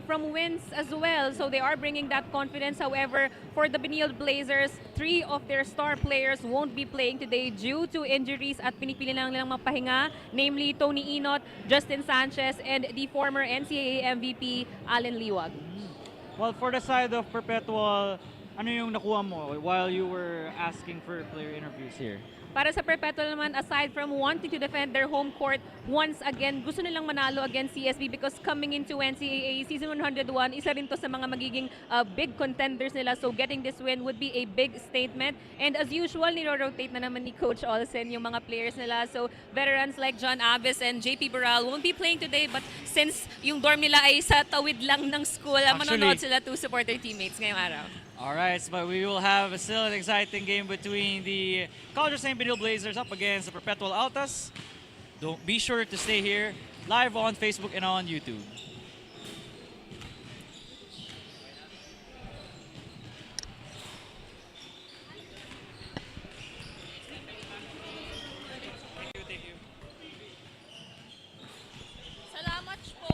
from wins as well. So they are bringing that confidence. However, for the Benilde Blazers, 3 of their star players won't be playing today due to injuries at pinipili lang nilang mapahinga, namely Tony Inot, Justin Sanchez, and the former NCAA MVP, Allen Liwag. Well, for the side of Perpetual, ano yung nakuha mo while you were asking for player interviews here? Para sa Perpetual naman, aside from wanting to defend their home court, once again, gusto nilang manalo against CSB because coming into NCAA Season 101, isa rin to sa mga magiging big contenders nila. So getting this win would be a big statement. And as usual, niro-rotate na naman ni Coach Olsen yung mga players nila. So veterans like John Aves and JP Barral won't be playing today, but since yung dorm nila ay sa tawid lang ng school, manonood sila to support their teammates ngayong araw. Alright, but we will have still an exciting game between the College of St. Benilde Blazers up against the Perpetual Altas. Don't be sure to stay here live on Facebook and on YouTube. Salamat po.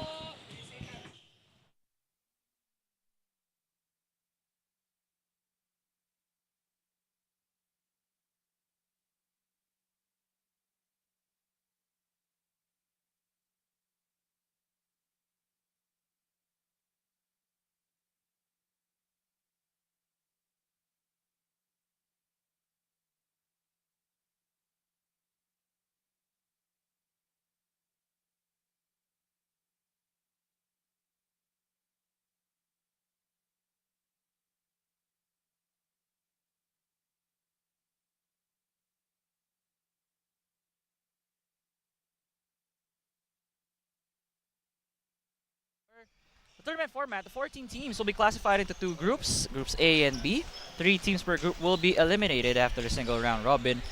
The tournament format, the 14 teams will be classified into 2 groups, groups A and B. 3 teams per group will be eliminated after the single round robin.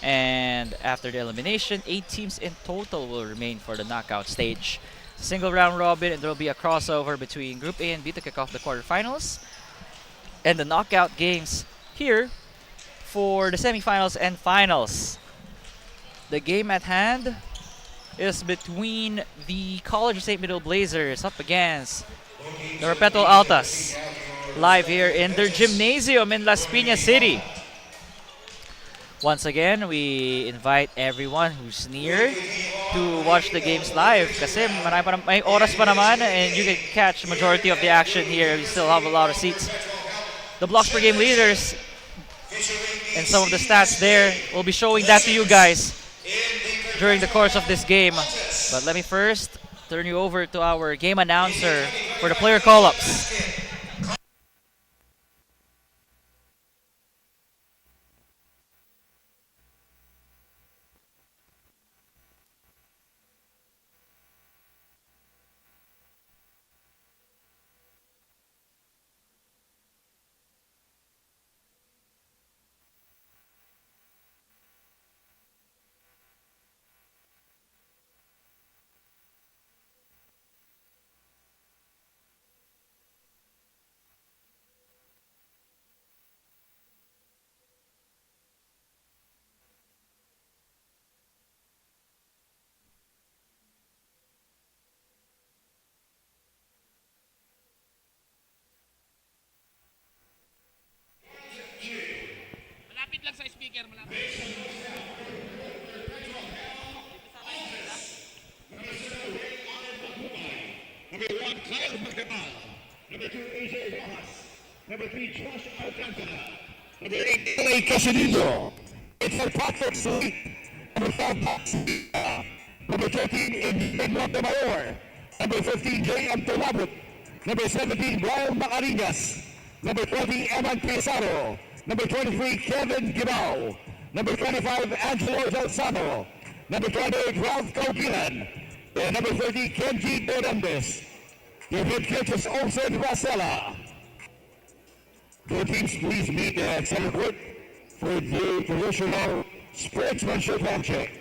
And after the elimination, 8 teams in total will remain for the knockout stage. Single round robin, and there will be a crossover between Group A and B to kick off the quarterfinals. And the knockout games here for the semifinals and finals. The game at hand is between the College of St. Benilde Blazers up against the Perpetual Altas, live here in their gymnasium in Las Piñas City. Once again, we invite everyone who's near to watch the games live kasi may oras pa naman and you can catch majority of the action here. We still have a lot of seats. The blocks per game leaders and some of the stats there, will be showing that to you guys during the course of this game. But let me first turn you over to our game announcer for the player call-ups. Malapit lang sa speaker, malapit. Number 1, Clare Magdamag. Number 2, Asiabasket. Number 3, Josh Alcantara. Number 8, LA Casinido. It's a Patrick Sweet. Number 5, Max. Number 13, Benilde de Mayor. Number 15, Jay Antolabot. Number 17, Brian Macarigas. Number 20, Eman Pesaro. Number 23, Kevin Gibao. Number 25, Angelo Delzano. Number 28, Ralph Cauquilan. And number 30, Kenji Hernandez. Your head coach is Olsen Rosella. The teams please meet at center court for the traditional sportsmanship handshake.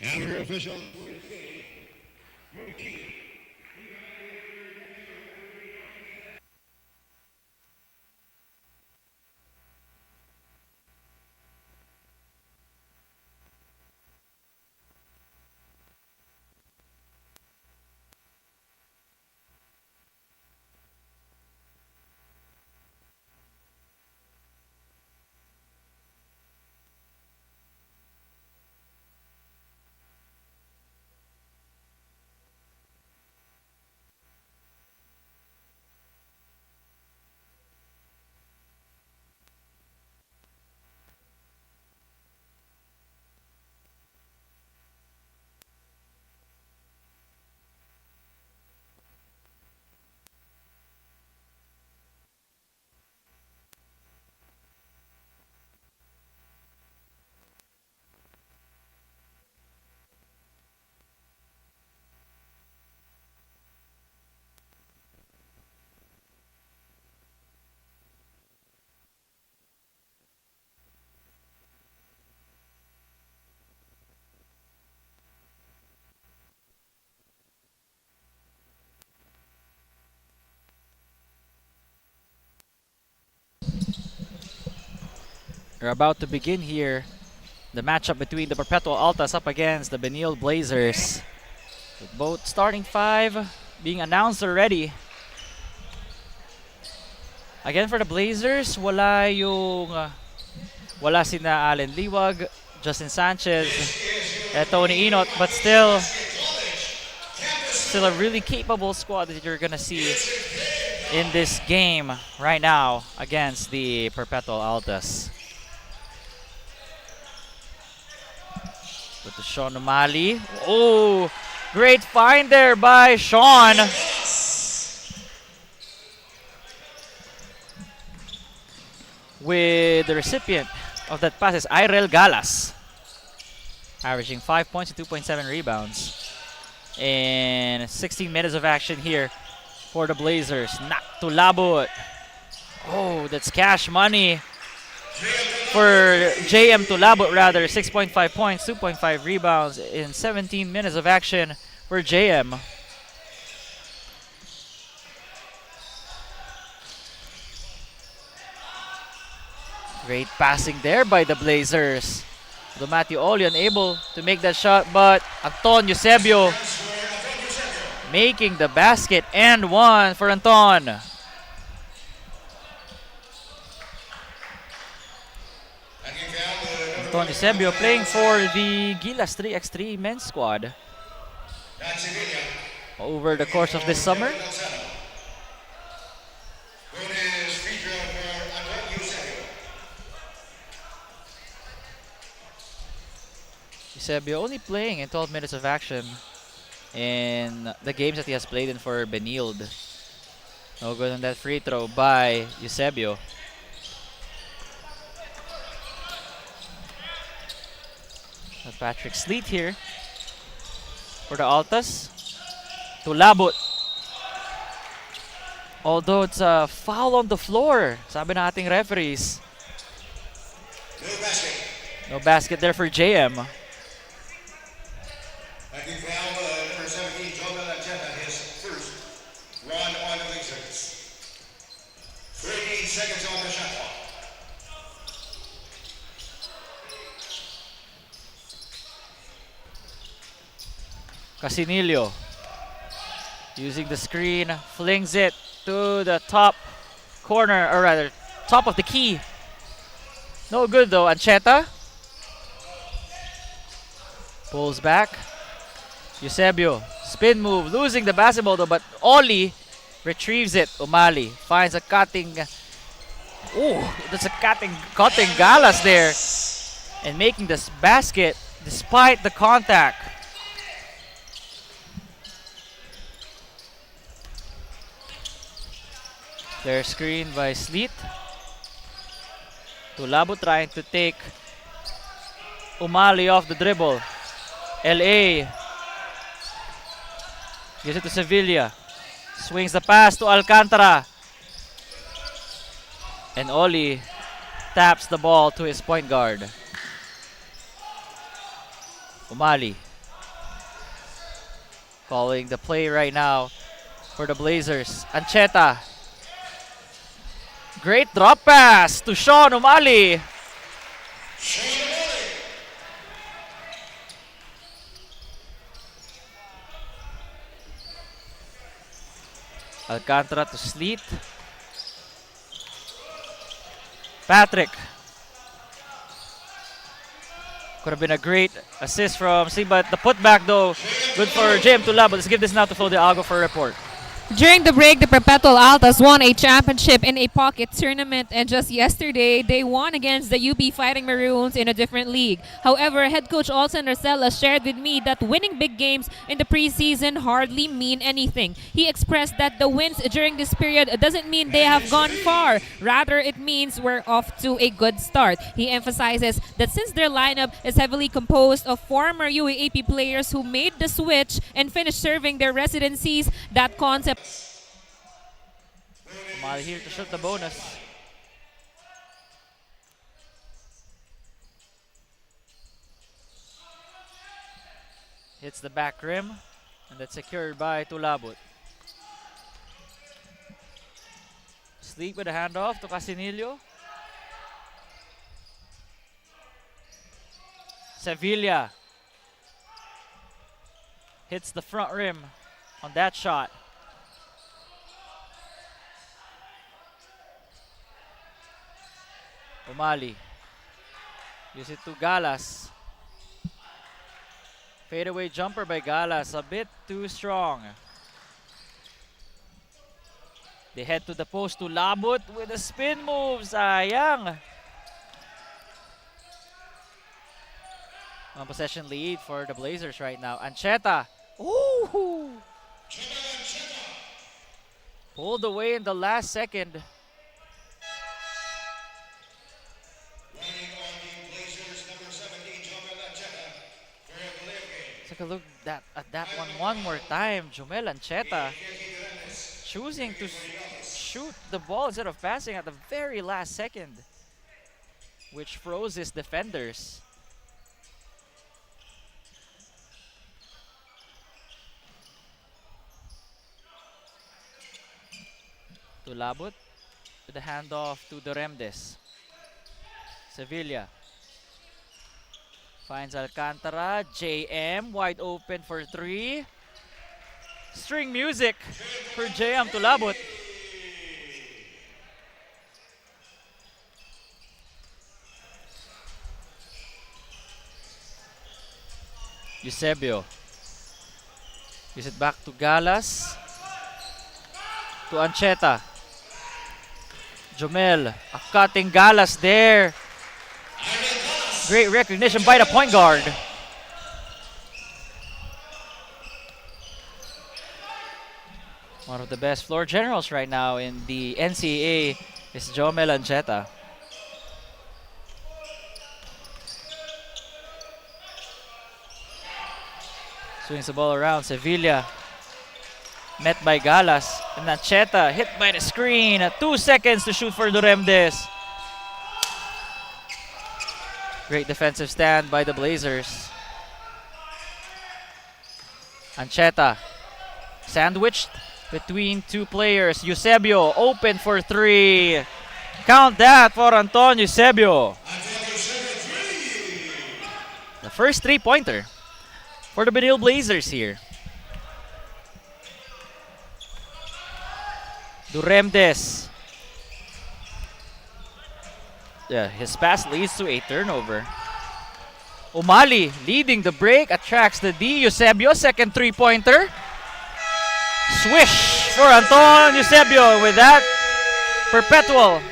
And your official. We're about to begin here. The matchup between the Perpetual Altas up against the Benilde Blazers. With both starting five being announced already. Again for the Blazers, wala sina Allen Liwag, Justin Sanchez, Tony Inot, but still a really capable squad that you're gonna see in this game right now against the Perpetual Altas. With the Sean O'Malley. Oh, great find there by Sean. With the recipient of that pass is Irel Galas. Averaging 5 points and 2.7 rebounds. In 16 minutes of action here for the Blazers. Knocked to Labut. Oh, that's cash money for JM to Labut rather. 6.5 points, 2.5 rebounds in 17 minutes of action for JM. Great passing there by the Blazers. The Matthew Oli unable to make that shot, but Anton Eusebio making the basket and one for Anton. Anton Eusebio playing for the Gilas 3x3 men's squad over the course of this summer. Eusebio only playing in 12 minutes of action in the games that he has played in for Benilde. No good on that free throw by Eusebio. Patrick Sleet here for the Altas. To Labut. Although it's a foul on the floor, sabi na ating referees. No basket there for JM. Number 17, Joel Agenda, his first run on the Blazers. 13 seconds on the shot clock. Casinillo using the screen, flings it to the top corner, or rather, top of the key. No good though. Ancheta pulls back. Eusebio, spin move, losing the basketball though, but Oli retrieves it. O'Malley finds a cutting. Oh, that's a cutting Galas there, and making this basket despite the contact. Their screen by Sleet. Tulabo trying to take O'Malley off the dribble. LA gives it to Sevilla. Swings the pass to Alcantara. And Oli taps the ball to his point guard. O'Malley Following the play right now for the Blazers. Ancheta. Great drop pass to Sean Umali. Alcantara to Sleet. Patrick. Could have been a great assist from Sleet, but the putback though, good for JM Tulab. Let's give this now to Flo De Algo for a report. During the break, the Perpetual Altas won a championship in a pocket tournament, and just yesterday, they won against the UP Fighting Maroons in a different league. However, head coach Olsen Rosella shared with me that winning big games in the preseason hardly mean anything. He expressed that the wins during this period doesn't mean they have gone far. Rather, it means we're off to a good start. He emphasizes that since their lineup is heavily composed of former UAAP players who made the switch and finished serving their residencies, that concept Umali here to shoot the bonus. Hits the back rim, and that's secured by Tulabut. Sleep with a handoff to Casinillo. Sevilla hits the front rim on that shot. Umali. Use it to Galas. Fadeaway jumper by Galas. A bit too strong. They head to the post to Labut with a spin move. Sayang. One possession lead for the Blazers right now. Ancheta. Ooh! Pulled away in the last second. Take a look at that one more time. Jomel Ancheta choosing to shoot the ball instead of passing at the very last second, which froze his defenders. To Labut with the handoff to Doremdes. Sevilla finds Alcantara. JM wide open for three. String music for JM Tulabut. Eusebio. Gives it back to Galas. To Ancheta. Jomel. A cutting Galas there. Great recognition by the point guard. One of the best floor generals right now in the NCAA is Jomel Ancheta. Swings the ball around. Sevilla met by Galas. And Ancheta hit by the screen. 2 seconds to shoot for Doremdes. Great defensive stand by the Blazers. Ancheta sandwiched between two players. Eusebio open for three. Count that for Anton Eusebio. The first three-pointer for the Benilde Blazers here. Doremdes. Yeah, his pass leads to a turnover. Umali leading the break, attracts the D. Eusebio, second three-pointer. Swish for Anton Eusebio. With that, Perpetual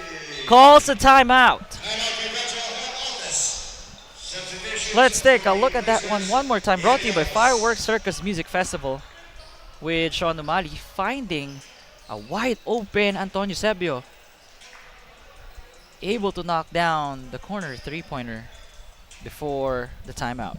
calls a timeout. Let's take a look at that one more time. Brought to you by Fireworks Circus Music Festival, with Sean Umali finding a wide open Anton Eusebio, able to knock down the corner three-pointer before the timeout.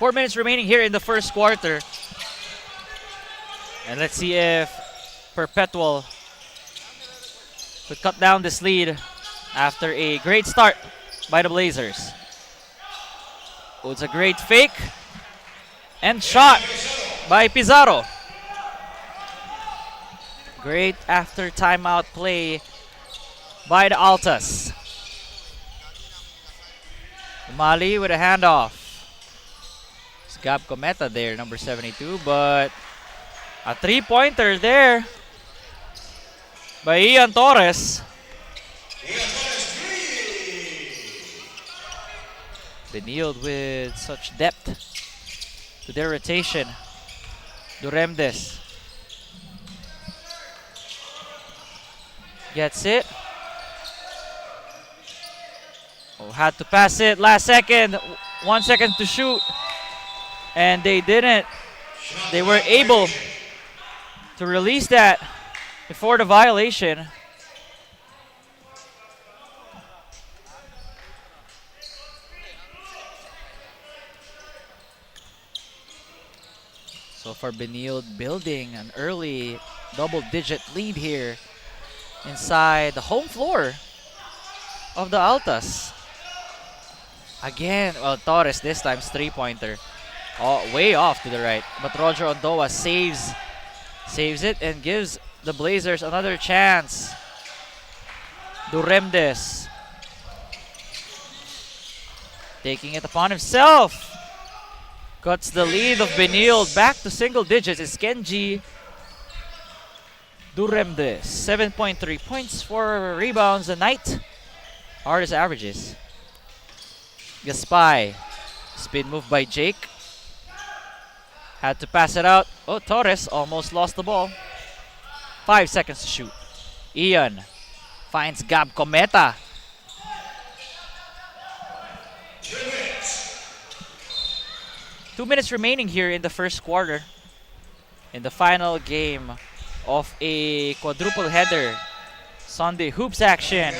4 minutes remaining here in the first quarter. And let's see if Perpetual could cut down this lead after a great start by the Blazers. Oh, it's a great fake and shot by Pizarro. Great after timeout play by the Altas. Mali with a handoff. It's Gab Cometa there, number 72, but a three-pointer there by Ian Torres. Benilde with such depth to their rotation. Duremdes gets it. Oh, had to pass it last second. 1 second to shoot. And they didn't. They were able to release that before the violation. So for Benilde, building an early double-digit lead here inside the home floor of the Altas. Again, well, Torres this time's three-pointer. Oh, way off to the right. But Roger Ondoa saves it and gives the Blazers another chance. Duremdes taking it upon himself. Cuts the lead of Benilde back to single digits. It's Kenji Duremdes. 7.3 points, 4 rebounds a night. Hardest averages. Gaspay. Spin move by Jake. Had to pass it out. Oh, Torres almost lost the ball. 5 seconds to shoot. Ian finds Gab Cometa. Two minutes remaining here in the first quarter. In the final game of a quadruple header Sunday hoops action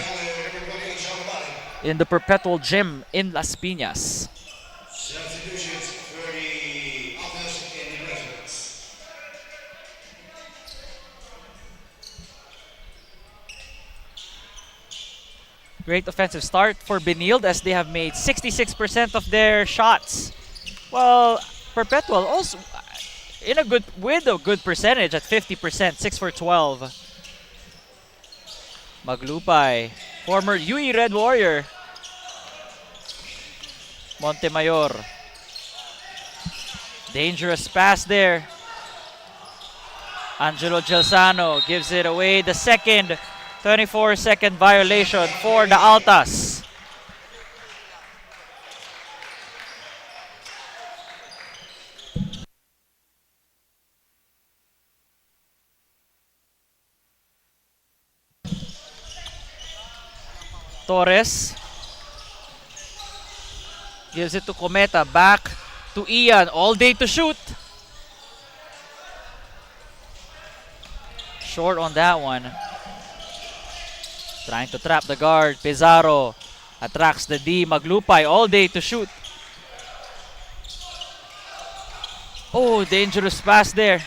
in the Perpetual Gym in Las Piñas. Substitutions for the Altas and the residents. Great offensive start for Benilde as they have made 66% of their shots. Well, Perpetual also with a good percentage at 50%, 6 for 12. Maglupay, former UE Red Warrior. Montemayor. Dangerous pass there. Angelo Gelsano gives it away. The second 24-second violation for the Altas. Torres gives it to Cometa, back to Ian, all day to shoot. Short on that one. Trying to trap the guard. Pizarro attracts the D. Maglupay, all day to shoot. Oh, dangerous pass there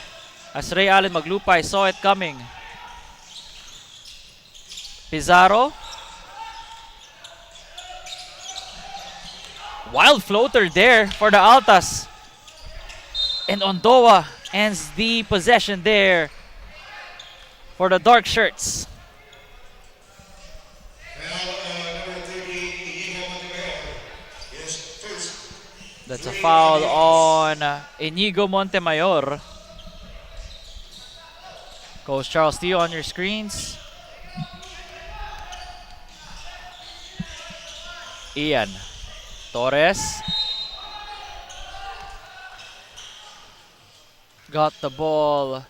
as Ray Allen Maglupay saw it coming. Pizarro. Wild floater there for the Altas. And Ondoa ends the possession there for the dark shirts. That's a foul on Inigo Montemayor. Coach Charles Teo on your screens. Ian Torres got the ball,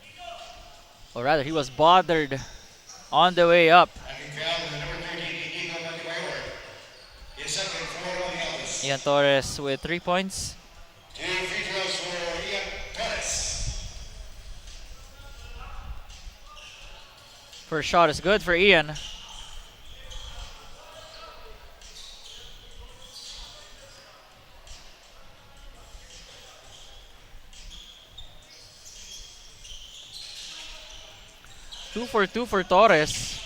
or rather he was bothered on the way up. Ian Torres with 3 points. 2 free throws for Ian Torres. First shot is good for Ian. 2 for 2 for Torres.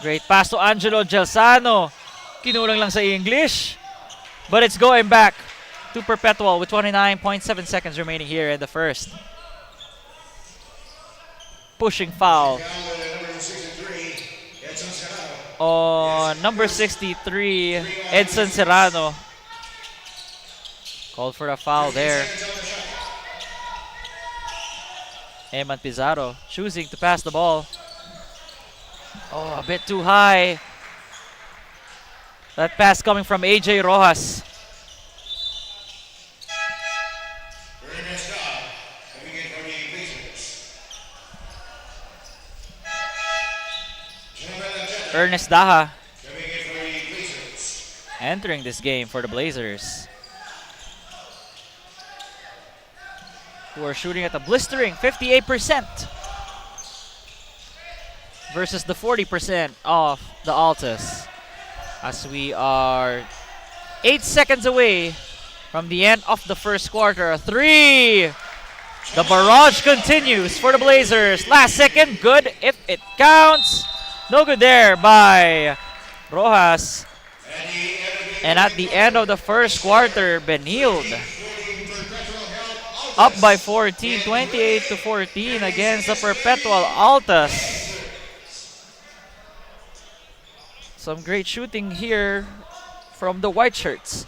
Great pass to Angelo Gelsano. Kinulang lang sa English. But it's going back to Perpetual with 29.7 seconds remaining here in the first. Pushing foul on number 63, Edson Serrano. Called for a foul there. Eman Pizarro choosing to pass the ball. Oh, a bit too high. That pass coming from AJ Rojas. Ernest Daha entering this game for the Blazers, who are shooting at a blistering 58% versus the 40% of the Altas, as we are 8 seconds away from the end of the first quarter. A three! The barrage continues for the Blazers. Last second, good if it counts. No good there by Rojas. And at the end of the first quarter, Benilde up by 14, 28-14 against the Perpetual Altas. Some great shooting here from the white shirts.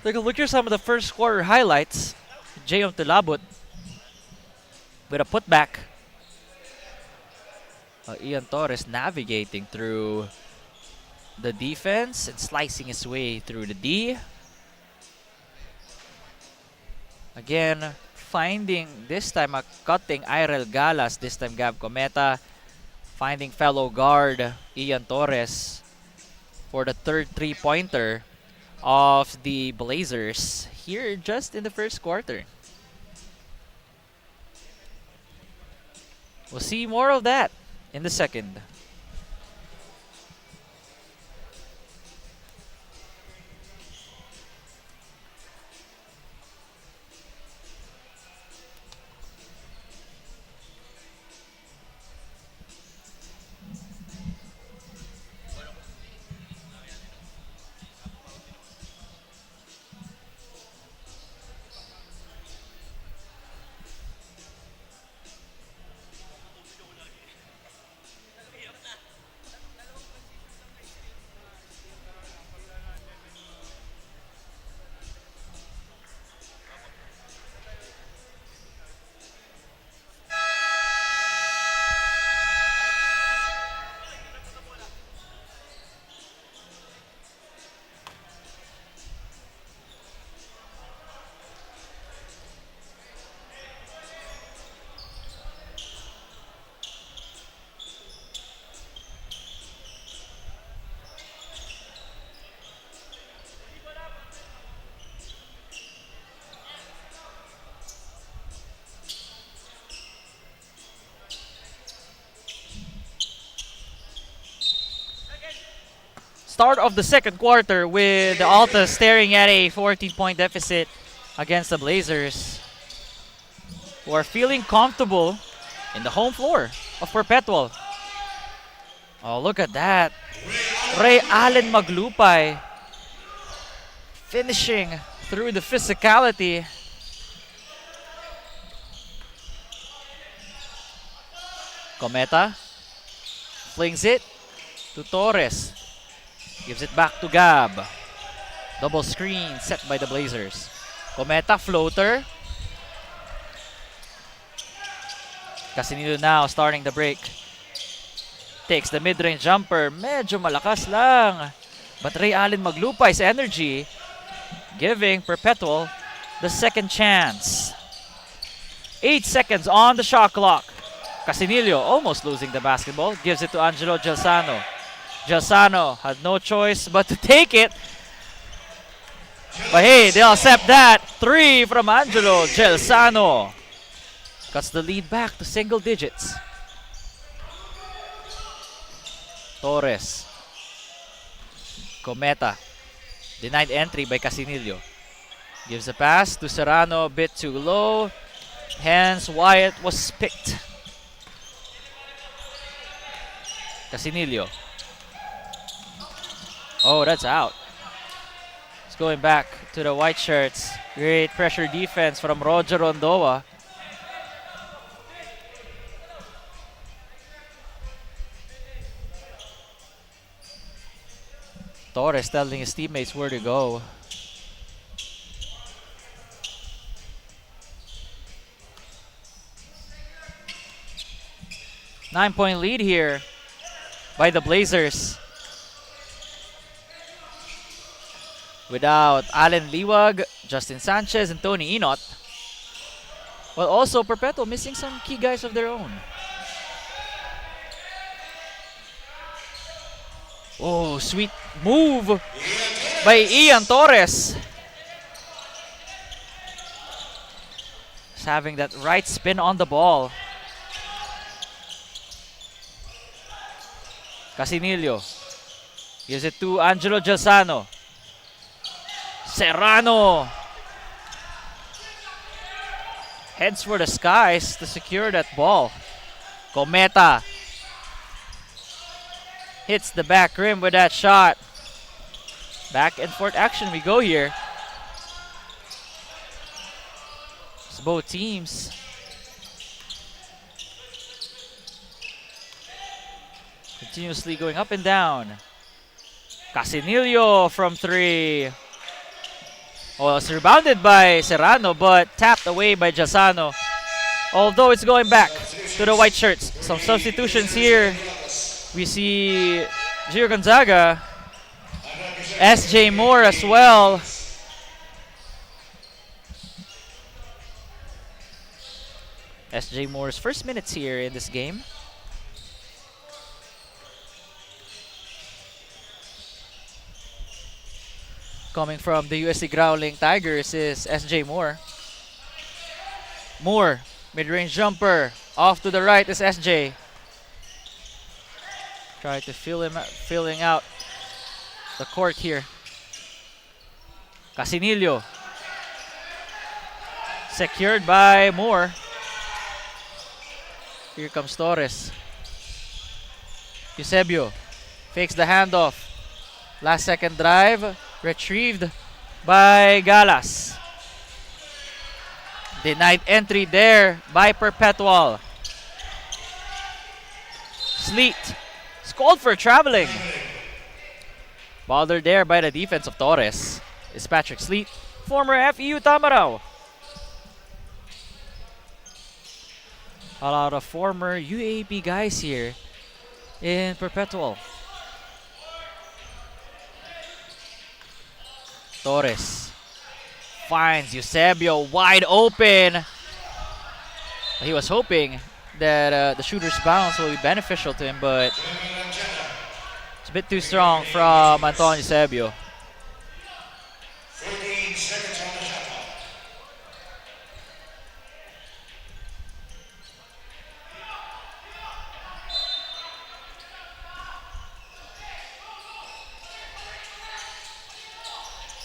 Take a look at some of the first quarter highlights. Jayon Tilabut with a putback. Ian Torres navigating through the defense and slicing his way through the D. Again, finding this time a cutting Irel Galas, this time Gab Cometa, finding fellow guard Ian Torres for the third three-pointer of the Blazers here just in the first quarter. We'll see more of that in the second. Start of the second quarter with the Altas staring at a 14-point deficit against the Blazers, who are feeling comfortable in the home floor of Perpetual. Oh, look at that. Ray Allen Maglupay finishing through the physicality. Cometa flings it to Torres. Gives it back to Gab. Double screen set by the Blazers. Cometa floater. Casinillo now starting the break. Takes the mid-range jumper. Medyo malakas lang. But Ray Allen Maglupay's energy giving Perpetual the second chance. 8 seconds on the shot clock. Casinillo almost losing the basketball. Gives it to Angelo Gelsano. Gelsano had no choice but to take it. But hey, they'll accept that. Three from Angelo Gelsano. Cuts the lead back to single digits. Torres. Cometa. Denied entry by Casinillo. Gives a pass to Serrano, a bit too low. Hence, Wyatt was picked. Casinillo. Oh, that's out. It's going back to the white shirts. Great pressure defense from Roger Rondoa. Torres telling his teammates where to go. Nine-point lead here by the Blazers. Without Allen Liwag, Justin Sanchez, and Tony Inot. But also Perpetual missing some key guys of their own. Oh, sweet move by Ian Torres. Just having that right spin on the ball. Casinillo gives it to Angelo Gelsano. Serrano heads for the skies to secure that ball. Cometa hits the back rim with that shot. Back and forth action we go here. It's both teams continuously going up and down. Casinillo from three. Well, it's rebounded by Serrano, but tapped away by Gelsano. Although it's going back to the white shirts. Some substitutions here. We see Gio Gonzaga, SJ Moore as well. SJ Moore's first minutes here in this game. Coming from the USC Growling Tigers is SJ Moore. Moore, mid-range jumper. Off to the right is SJ. Try to filling out the court here. Casinillo. Secured by Moore. Here comes Torres. Eusebio fakes the handoff. Last second drive. Retrieved by Galas. Denied entry there by Perpetual. Sleet. It's called for traveling. Bothered there by the defense of Torres. Is Patrick Sleet, former FEU Tamaraw. A lot of former UAP guys here in Perpetual. Torres finds Eusebio wide open. He was hoping that the shooter's bounce will be beneficial to him, but it's a bit too strong from Anton Eusebio. 14 seconds on the shot clock.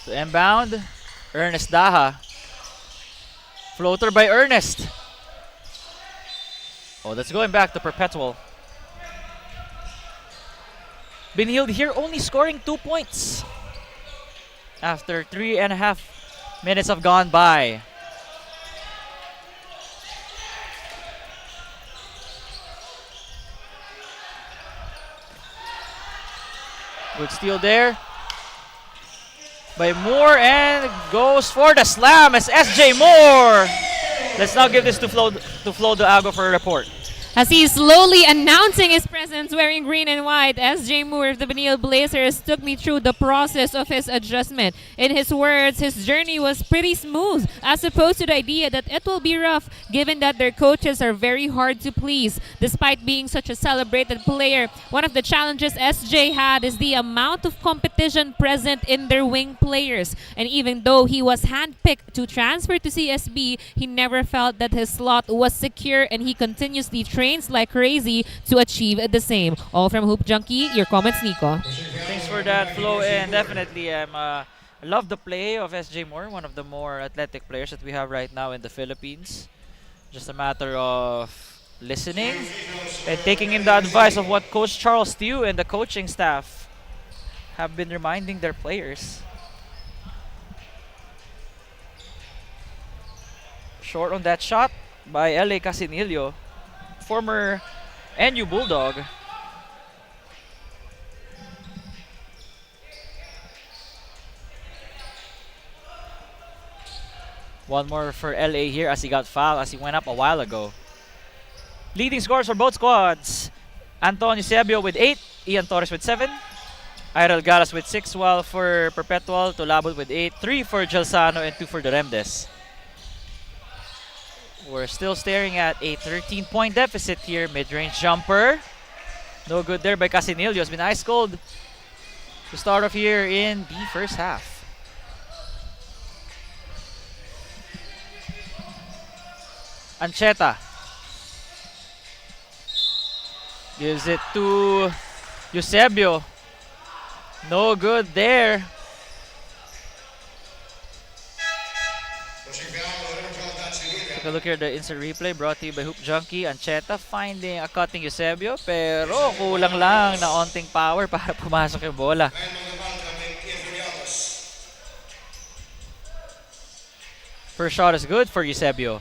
To inbound, Ernest Daha. Floater by Ernest. Oh, that's going back to Perpetual. Benilde here only scoring 2 points after 3.5 minutes have gone by. Good steal there by Moore, and goes for the slam as SJ Moore. Let's now give this to Flo Duago for a report. As he's slowly announcing his presence wearing green and white, SJ Moore of the Benilde Blazers took me through the process of his adjustment. In his words, his journey was pretty smooth, as opposed to the idea that it will be rough, given that their coaches are very hard to please. Despite being such a celebrated player, one of the challenges SJ had is the amount of competition present in their wing players. And even though he was handpicked to transfer to CSB, he never felt that his slot was secure, and he continuously trains like crazy to achieve the same. All from Hoop Junkie, your comments, Nico. Thanks for that, Flo, and definitely I'm I love the play of SJ Moore, one of the more athletic players that we have right now in the Philippines. Just a matter of listening and taking in the advice of what Coach Charles Stew and the coaching staff have been reminding their players. Short on that shot by LA Casinillo, former NU Bulldog. One more for LA here as he got fouled as he went up a while ago. Leading scores for both squads. Antonio Eusebio with 8, Ian Torres with 7, Irel Galas with 6, while for Perpetual, Tulabot with 8, 3 for Gelsano and 2 for Duremdes. We're still staring at a 13-point deficit here. Mid-range jumper. No good there by Casinillo. Has been ice cold to start off here in the first half. Ancheta gives it to Eusebio. No good there. Take a look here, the instant replay brought to you by Hoop Junkie. Ancheta finding a cutting Eusebio, pero kulang lang na onting power para pumasok yung bola. First shot is good for Eusebio.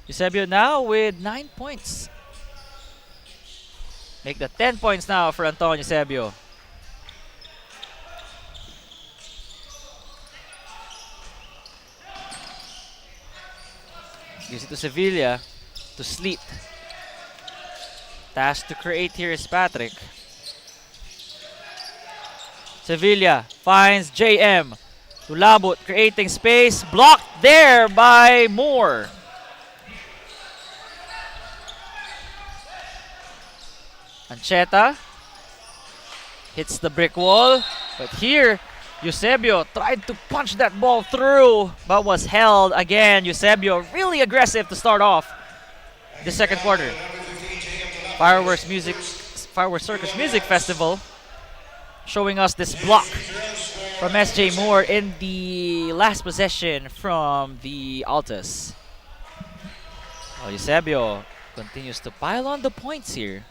Eusebio now with 9 points. Make the 10 points now for Antonio Eusebio. Gives it to Sevilla, to Sleet. Task to create here is Patrick. Sevilla finds JM. Tulabot creating space. Blocked there by Moore. Ancheta hits the brick wall, but here Eusebio tried to punch that ball through, but was held again. Eusebio really aggressive to start off the second quarter. Fireworks Circus Music Festival showing us this block from SJ Moore in the last possession from the Altas. Well, Eusebio continues to pile on the points here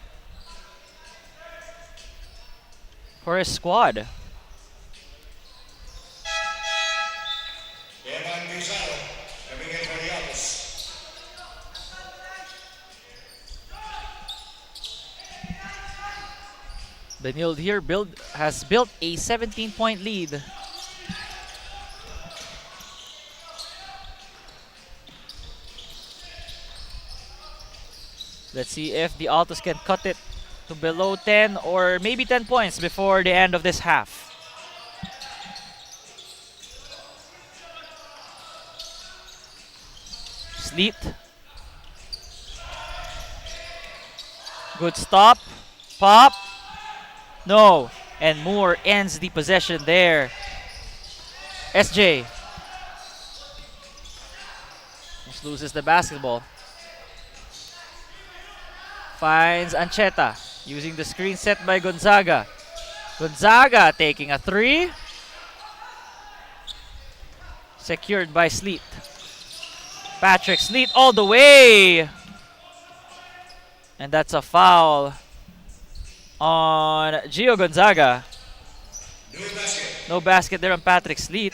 for his squad. Benilde here has built a 17-point lead. Let's see if the Altas can cut it to below 10 or maybe 10 points before the end of this half. Sleet. Good stop. Pop. No. And Moore ends the possession there. SJ just loses the basketball. Finds Ancheta using the screen set by Gonzaga. Gonzaga taking a three. Secured by Sleet. Patrick Sleet all the way. And that's a foul on Gio Gonzaga. No basket there on Patrick Sleet.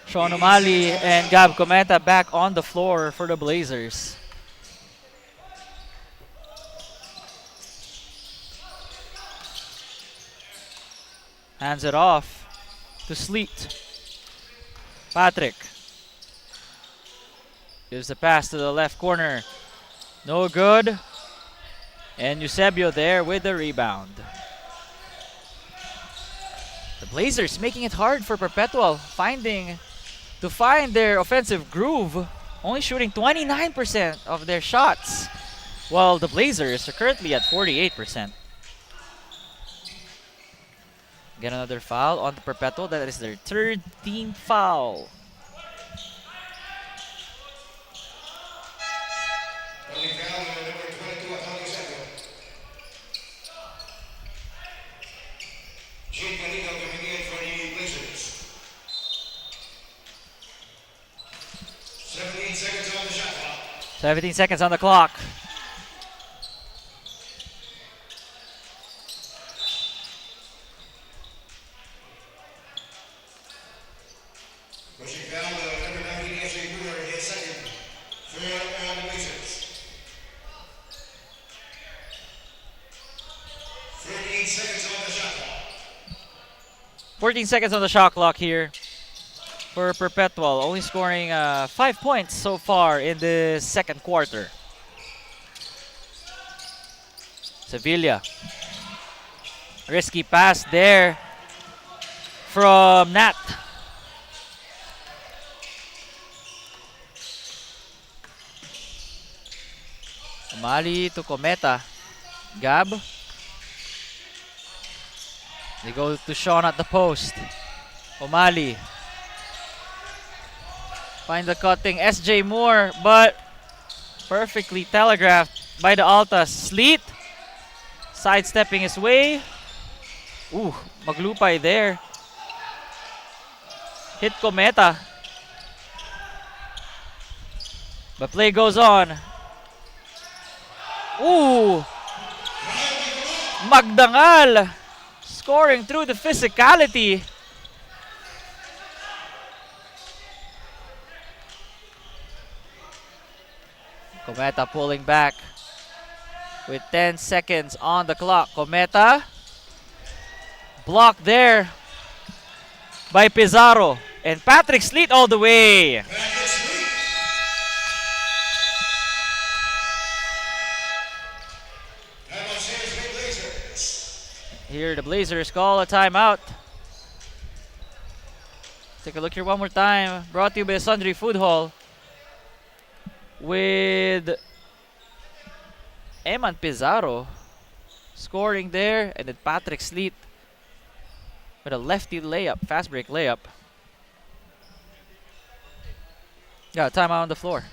Sean O'Malley and Gab Cometa back on the floor for the Blazers. Hands it off to Sleet. Patrick gives the pass to the left corner. No good. And Eusebio there with the rebound. The Blazers making it hard for Perpetual to find their offensive groove, only shooting 29% of their shots, while the Blazers are currently at 48%. Get another foul on the Perpetual. That is their third team foul. Only foul on number 22 at 27. Gene Canino coming in for the Blazers. 17 seconds on the shot clock. 17 seconds on the clock. Pushing foul number 19 Ashley Brewer, his second for the Blazers. 14 seconds on the shot clock. 14 seconds on the shot clock here for Perpetual. Only scoring 5 points so far in the second quarter. Sevilla. Risky pass there from Nat. Umali to Cometa. Gab. They go to Sean at the post. Umali. Find the cutting SJ Moore, but perfectly telegraphed by the Altas. Sleet. Sidestepping his way. Ooh, maglupay there. Hit Cometa. But play goes on. Ooh! Magdangal! Scoring through the physicality. Cometa pulling back with 10 seconds on the clock. Cometa blocked there by Pizarro. And Patrick Sleet all the way. Here the Blazers call a timeout. Take a look here one more time. Brought to you by Sundry Food Hall. With Eman Pizarro scoring there, and then Patrick Sleet with a lefty layup, fast break layup. Got a timeout on the floor.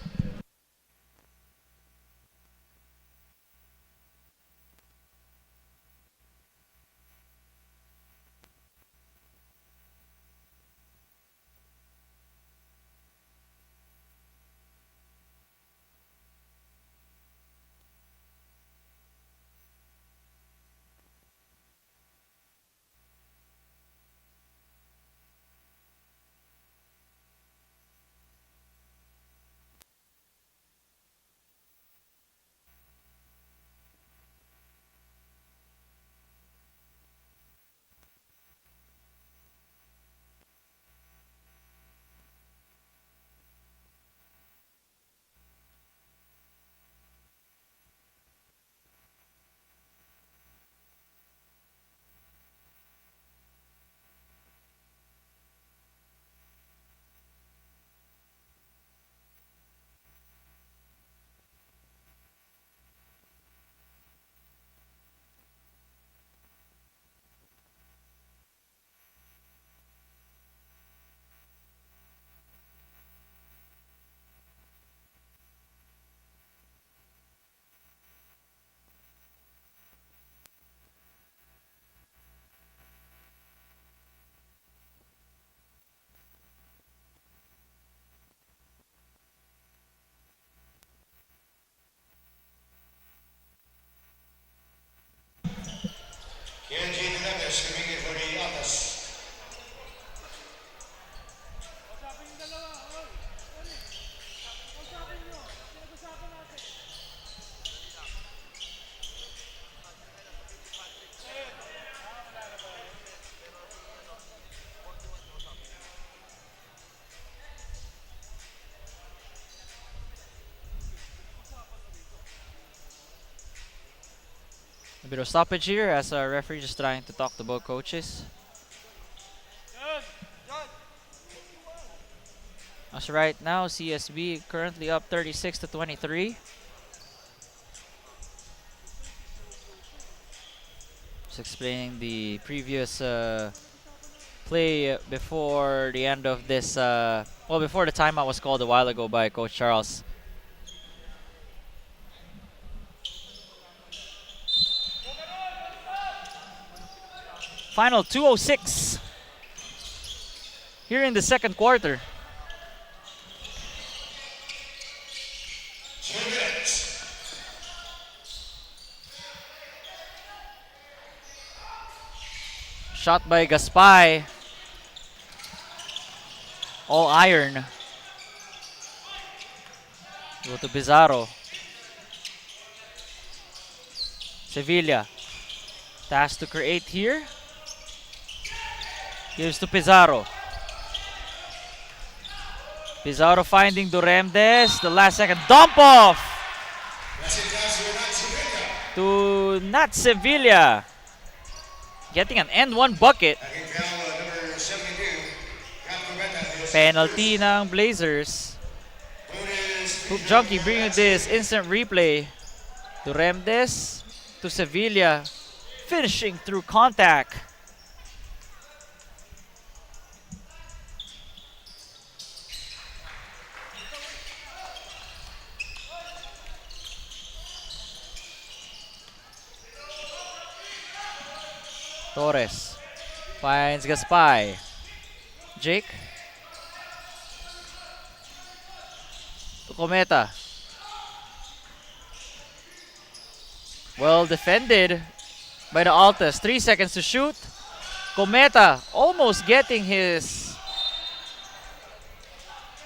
Kenji Fernandez coming in for the Altas. A bit of stoppage here as our referee just trying to talk to both coaches. As right now, CSB currently up 36-23. Just explaining the previous play before the end of this, well, before the timeout was called a while ago by Coach Charles. Final 2:06 here in the second quarter. Shot by Gaspay. All iron. Go to Pizarro. Sevilla. Task to create here. Gives to Pizarro. Pizarro finding Duremdes. The last second dump off. To Nat Sevilla. Getting an end one bucket. Penalty ng Blazers. Hoop Junkie bringing this instant replay. Duremdes to Sevilla. Finishing through contact. Torres finds Gaspay. Jake to Cometa. Well defended by the Altas. 3 seconds to shoot. Cometa almost getting his...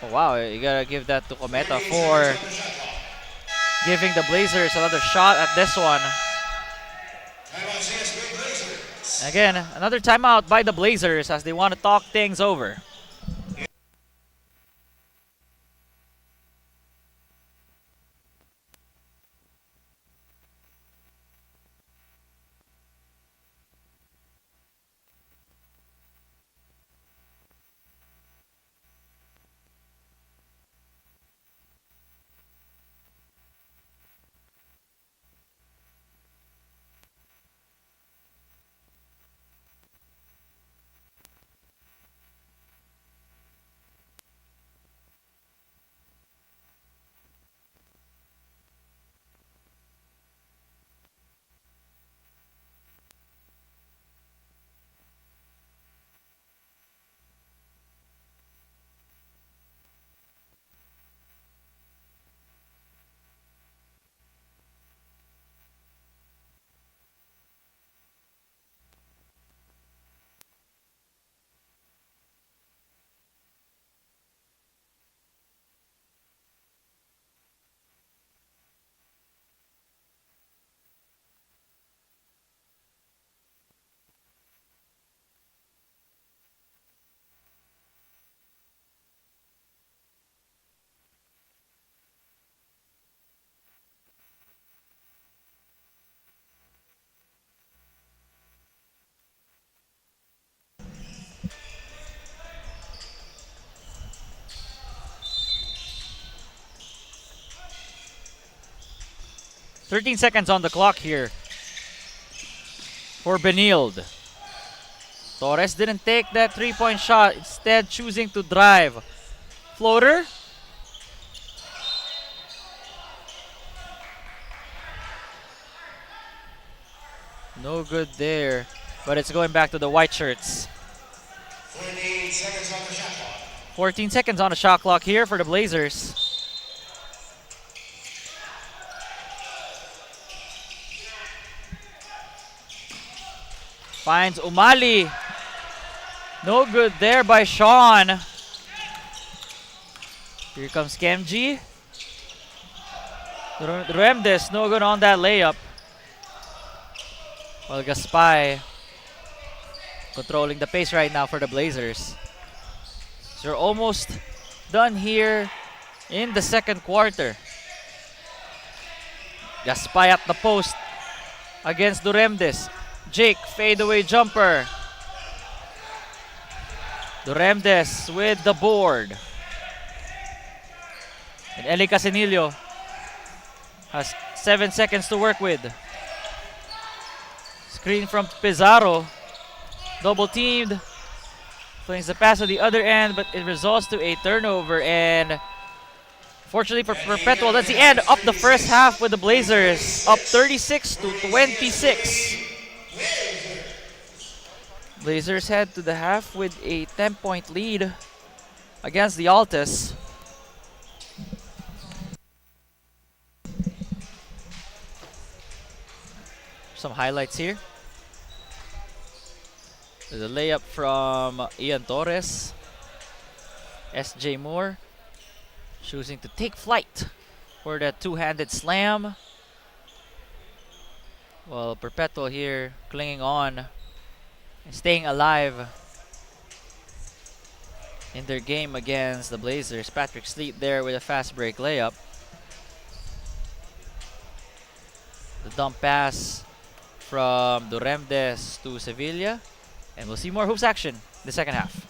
Oh wow, you gotta give that to Cometa for giving the Blazers another shot at this one. Again, another timeout by the Blazers as they want to talk things over. .13 seconds on the clock here for Benilde. Torres didn't take that three-point shot, instead choosing to drive. Floater. No good there, but it's going back to the white shirts. 14 seconds on the shot clock here for the Blazers. Finds Umali. No good there by Sean. Here comes Kemji. Remdes, no good on that layup. Well, Gaspay controlling the pace right now for the Blazers. So we're almost done here in the second quarter. Gaspay at the post against Duremdes. Jake, fadeaway jumper. Duremdes with the board. And Eli Casinillo has 7 seconds to work with. Screen from Pizarro. Double teamed. Flings the pass to the other end, but it results to a turnover. And fortunately for Perpetual, that's the end of the first half with the Blazers up 36 to 26. Blazers head to the half with a 10-point lead against the Altas. Some highlights here. There's a layup from Ian Torres. SJ Moore choosing to take flight for that two-handed slam. Well, Perpetual here clinging on and staying alive in their game against the Blazers. Patrick Sleet there with a fast break layup. The dump pass from Duremdes to Sevilla. And we'll see more hoops action in the second half.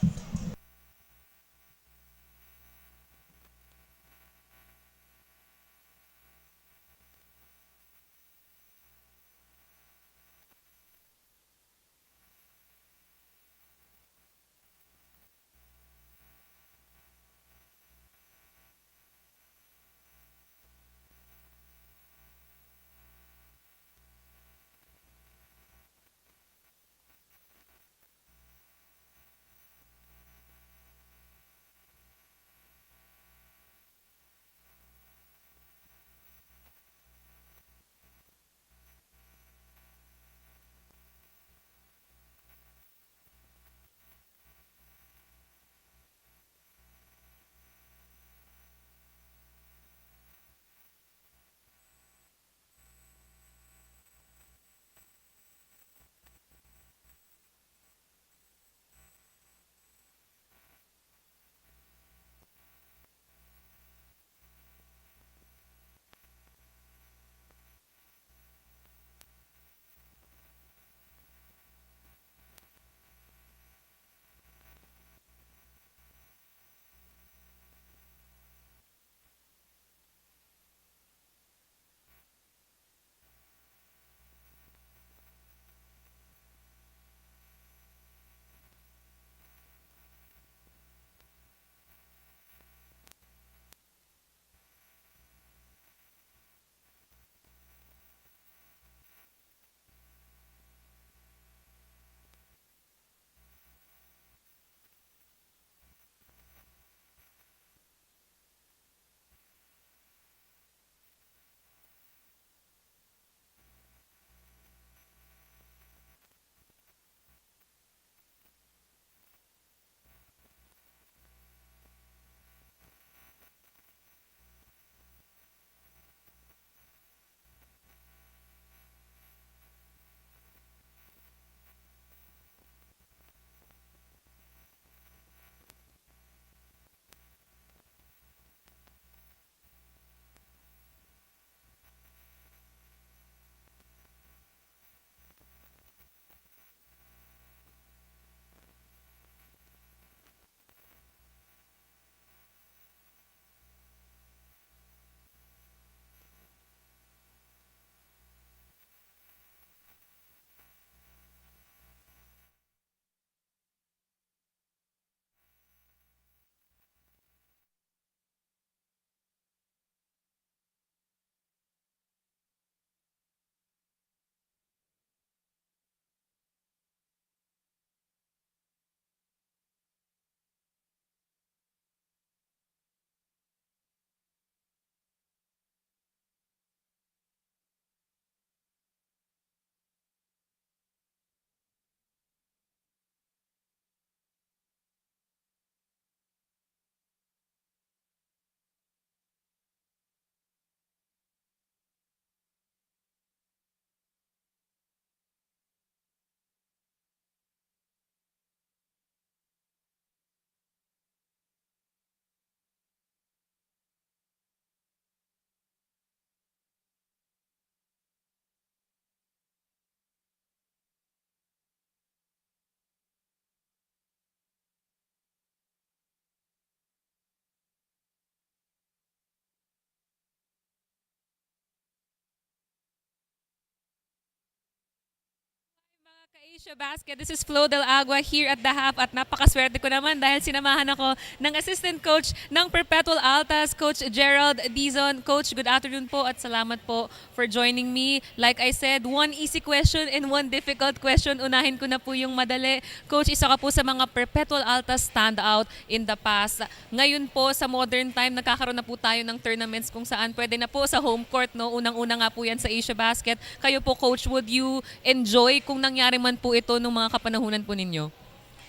Asiabasket, this is Flo Del Agua here at the half at napakaswerte ko naman dahil sinamahan ako ng assistant coach ng Perpetual Altas, Coach Gerald Dizon. Coach, good afternoon po at salamat po for joining me. Like I said, one easy question and one difficult question. Unahin ko na po yung madali. Coach, isa ka po sa mga Perpetual Altas standout in the past. Ngayon po sa modern time, nagkakaroon na po tayo ng tournaments kung saan pwede na po sa home court. No? Unang-una nga po yan sa Asiabasket. Kayo po, Coach, would you enjoy kung nangyari man po ito nung mga kapanahunan po ninyo?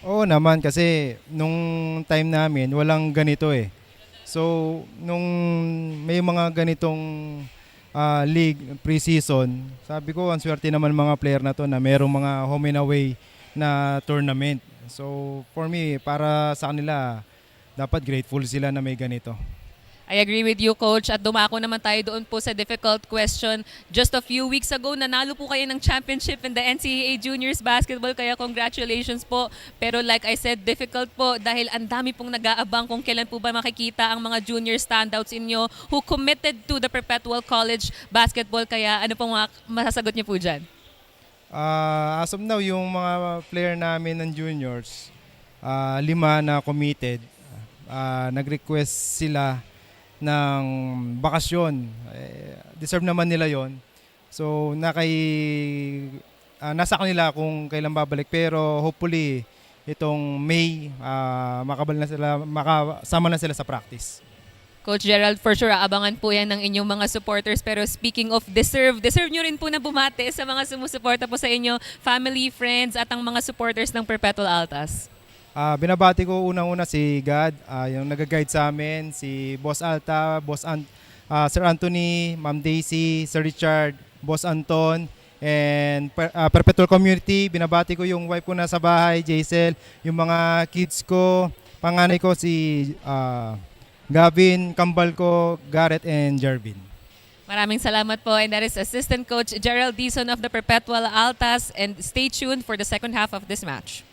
Oo naman kasi nung time namin walang ganito eh. So nung may mga ganitong league pre-season, sabi ko ang swerte naman mga player na to na merong mga home and away na tournament. So for me, para sa kanila dapat grateful sila na may ganito. I agree with you, Coach. At dumako naman tayo doon po sa difficult question. Just a few weeks ago, nanalo po kayo ng championship in the NCAA Juniors Basketball, kaya congratulations po. Pero like I said, difficult po dahil ang dami pong nag-aabang kung kailan po ba makikita ang mga junior standouts inyo who committed to the Perpetual College Basketball. Kaya ano pong masasagot niyo po dyan? As of now, yung mga player namin ng juniors, 5 na committed, nag-request sila ng bakasyon. Deserve naman nila yon. So nasa kanila kung kailan babalik, pero hopefully itong May makasama na sila sa practice. Coach Gerald, for sure, aabangan po yan ng inyong mga supporters. Pero speaking of deserve nyo rin po na bumate sa mga sumusuporta po sa inyo, family, friends, at ang mga supporters ng Perpetual Altas. Binabati ko unang-una si God, yung nag-guide sa amin, si Boss Alta, Sir Anthony, Ma'am Daisy, Sir Richard, Boss Anton, and Perpetual Community. Binabati ko yung wife ko na sa bahay, Jaisel, yung mga kids ko, panganay ko si Gavin, kambal ko, Garrett, and Jarvin. Maraming salamat po, and that is Assistant Coach Gerald Dizon of the Perpetual Altas, and stay tuned for the second half of this match.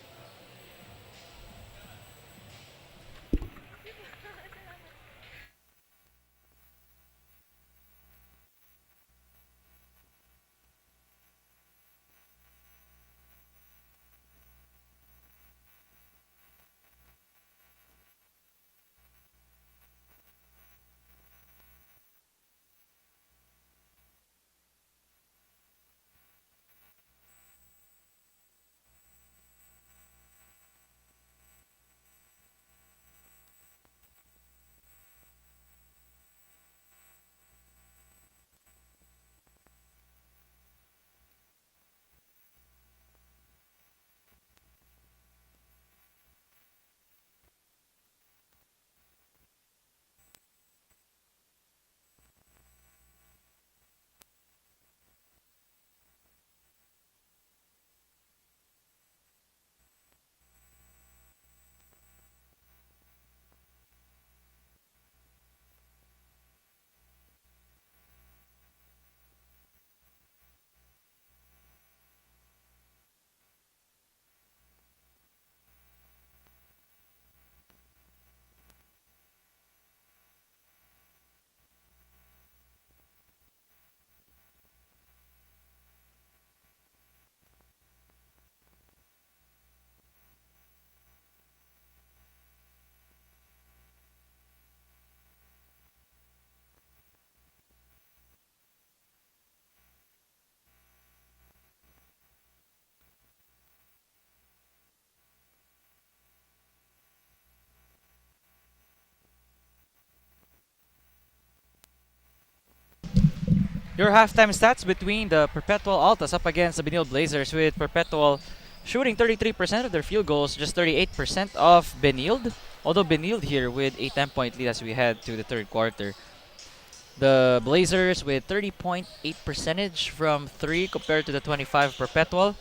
Your halftime stats between the Perpetual Altas up against the Benilde Blazers, with Perpetual shooting 33% of their field goals, just 38% of Benilde. Although Benilde here with a 10-point lead as we head to the third quarter. The Blazers with 30.8% from 3 compared to the 25 Perpetual.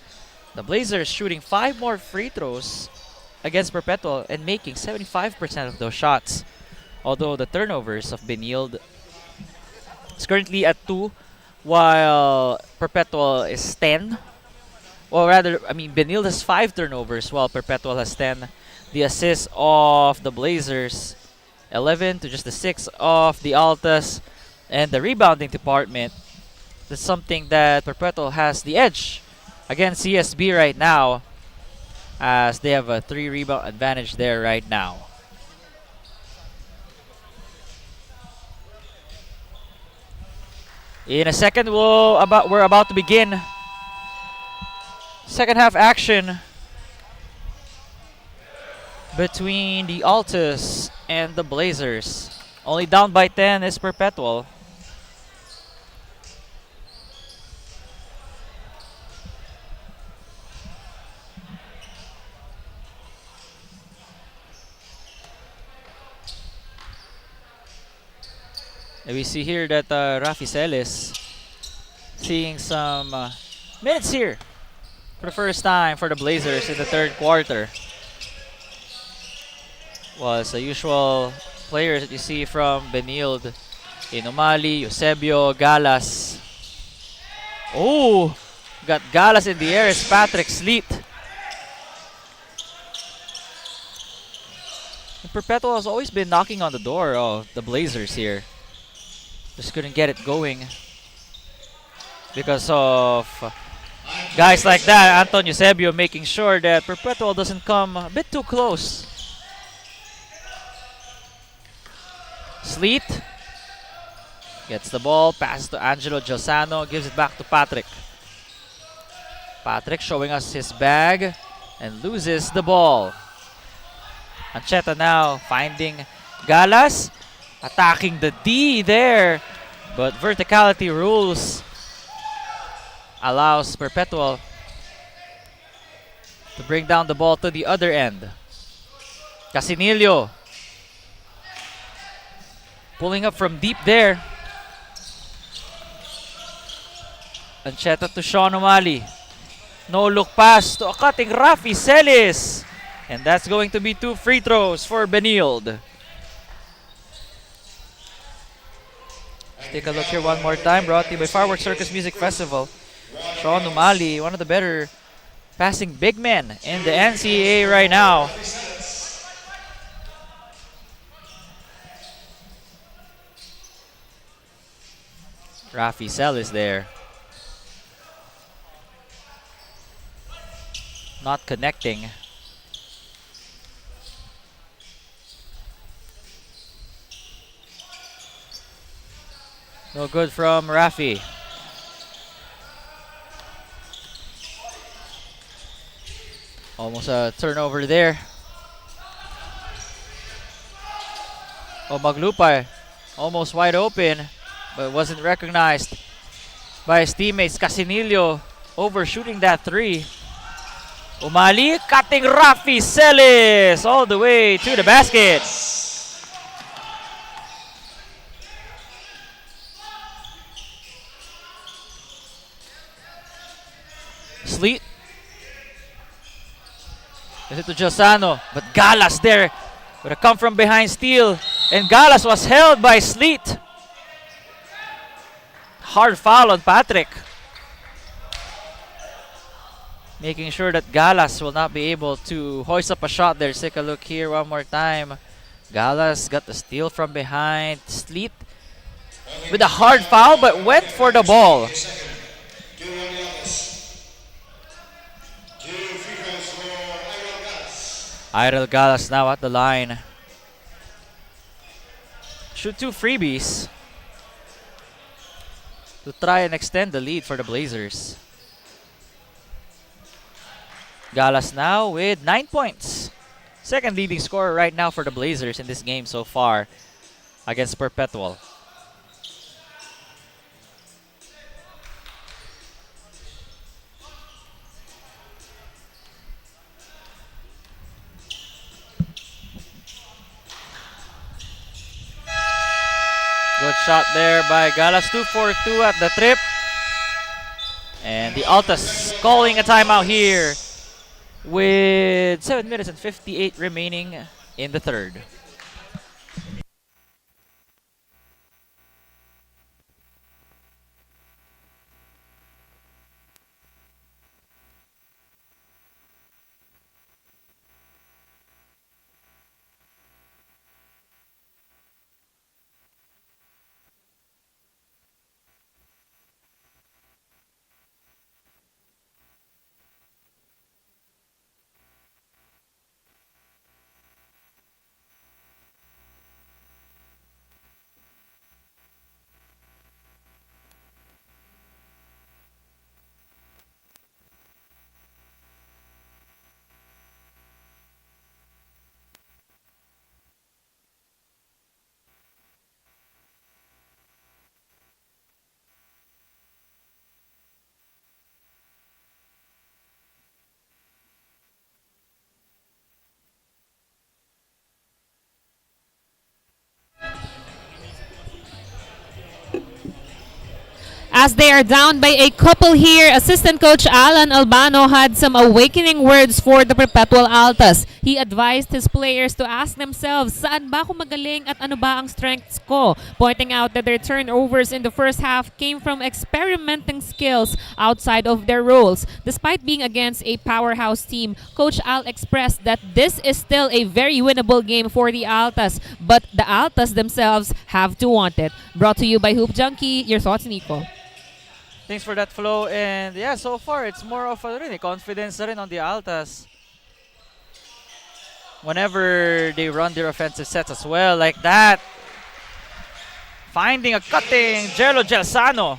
The Blazers shooting 5 more free throws against Perpetual and making 75% of those shots. Although the turnovers of Benilde is currently at 2, while Perpetual is 10. Or rather, I mean, Benilde has 5 turnovers while Perpetual has 10. The assists of the Blazers, 11 to just the 6 of the Altas. And the rebounding department, that's something that Perpetual has the edge against CSB right now, as they have a 3 rebound advantage there right now. In a second, we're about to begin second half action between the Altas and the Blazers. Only down by 10 is Perpetual. And we see here that Rafi Celis seeing some minutes here for the first time for the Blazers in the third quarter. Was the usual players that you see from Benilde, Inomali, Eusebio, Galas. Oh, got Galas in the air. It's Patrick Sleet. And Perpetual has always been knocking on the door of the Blazers here. Just couldn't get it going because of guys like that. Anton Eusebio making sure that Perpetual doesn't come a bit too close. Sleet gets the ball, passes to Angelo Giosano, gives it back to Patrick. Patrick showing us his bag and loses the ball. Ancheta now finding Galas, attacking the D there, but verticality rules allows Perpetual to bring down the ball to the other end. Casinillo pulling up from deep there. Ancheta to Sean O'Malley. No look pass to a cutting Rafi Celis. And that's going to be 2 free throws for Benilde. Let's take a look here one more time. Brought to you by Fireworks Circus Music Festival. Sean O'Malley, one of the better passing big men in the NCAA right now. Rafi Celis there. Not connecting. No good from Rafi. Almost a turnover there. Oh, Maglupay almost wide open, but wasn't recognized by his teammates. Casinillo overshooting that 3. Umali cutting Rafi Celis all the way to the basket. Sleet. Gives it to Giosano, but Galas there with a come from behind steal, and Galas was held by Sleet. Hard foul on Patrick. Making sure that Galas will not be able to hoist up a shot there. Let's take a look here one more time. Galas got the steal from behind. Sleet with a hard foul, but went for the ball. Irel Galas now at the line. Shoot 2 freebies to try and extend the lead for the Blazers. Galas now with 9 points. Second leading scorer right now for the Blazers in this game so far against Perpetual. Good shot there by Galas. 2 for 2 at the trip. And the Altas calling a timeout here with 7 minutes and 58 remaining in the third. As they are down by a couple here, assistant coach Alan Albano had some awakening words for the Perpetual Altas. He advised his players to ask themselves, saan ba ako magaling at ano ba ang strengths ko? Pointing out that their turnovers in the first half came from experimenting skills outside of their roles. Despite being against a powerhouse team, Coach Al expressed that this is still a very winnable game for the Altas, but the Altas themselves have to want it. Brought to you by Hoop Junkie. Your thoughts, Nico? Thanks for that, Flo. And yeah, so far it's more of a confidence na rin on the Altas. Whenever they run their offensive sets as well, like that. Finding a cutting, Jello Gelsano.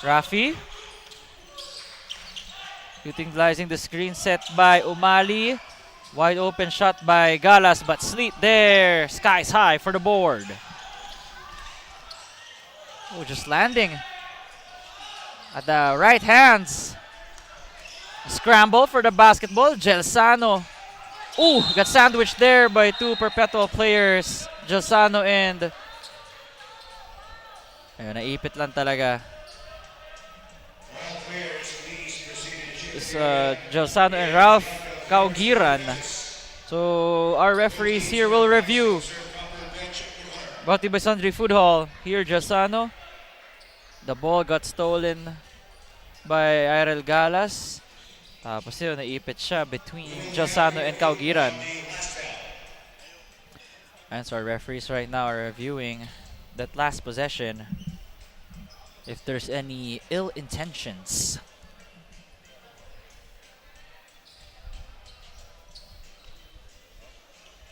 Rafi. Utilizing the screen set by Umali. Wide open shot by Galas, but Sleet there. Skies high for the board. Oh, just landing at the right hands. Scramble for the basketball. Gelsano. Ooh, got sandwiched there by two Perpetual players. Gelsano and... Ayun, naipit lang talaga. This, Gelsano and Ralph Kaugiran. So our referees here will review. Brought to you by Sundry Food Hall. Here, Gelsano. The ball got stolen by Irel Galas. Tapos yun, naipit siya between Gelsano and Kaugiran. And so our referees right now are reviewing that last possession. If there's any ill intentions.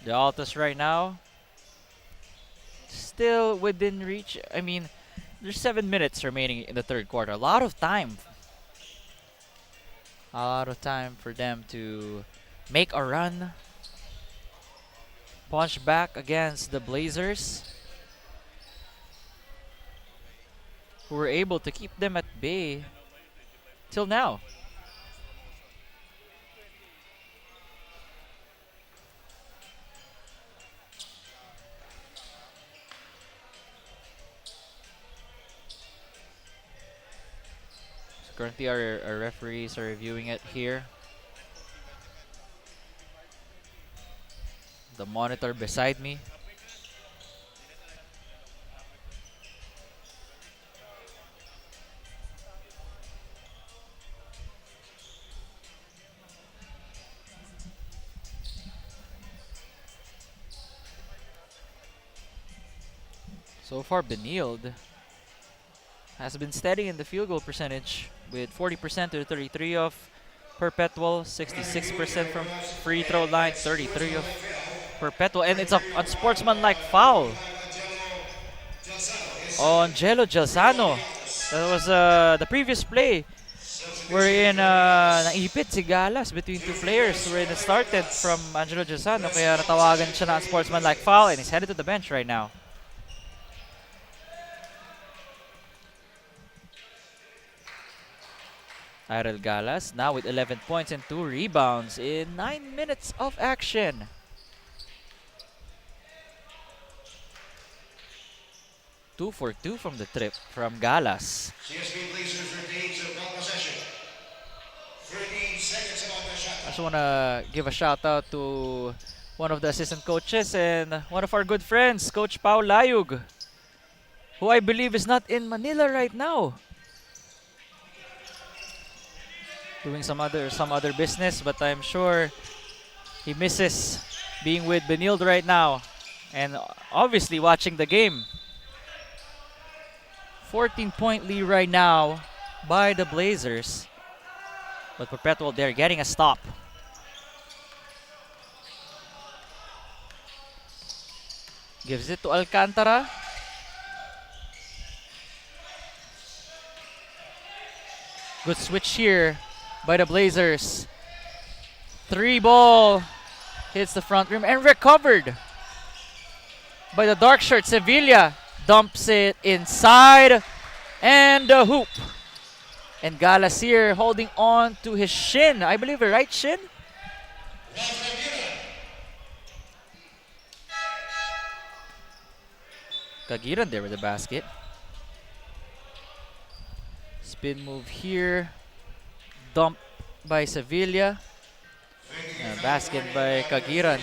The Altas right now still within reach. I mean, there's 7 minutes remaining in the third quarter. A lot of time. A lot of time for them to make a run. Punch back against the Blazers, who were able to keep them at bay till now. Currently, our referees are reviewing it here. The monitor beside me. So far, Benilde has been steady in the field goal percentage with 40% to 33 of Perpetual, 66% from free throw line, 33 of Perpetual, and it's a unsportsmanlike foul on Jello Gelsano. That was the previous play wherein naipit si Galas between two players wherein it started from Angelo Gelsano, kaya natawagan siya na unsportsmanlike foul and he's headed to the bench right now. Irel Galas now with 11 points and 2 rebounds in 9 minutes of action. Two for 2 from the trip from Galas. CSB Blazers retains a ball possession. 13 seconds on the shot. I just want to give a shout out to one of the assistant coaches and one of our good friends, Coach Pao Layug, who I believe is not in Manila right now. Doing some other business, but I'm sure he misses being with Benilde right now and obviously watching the game. 14-point lead right now by the Blazers, but Perpetual there getting a stop. Gives it to Alcantara. Good switch here by the Blazers. 3 ball hits the front rim and recovered by the dark shirt. Sevilla dumps it inside and the hoop. And Galas here holding on to his shin. I believe a right shin. Kagiran there with the basket. Spin move here. Dump by Sevilla. Basket by Kagiran.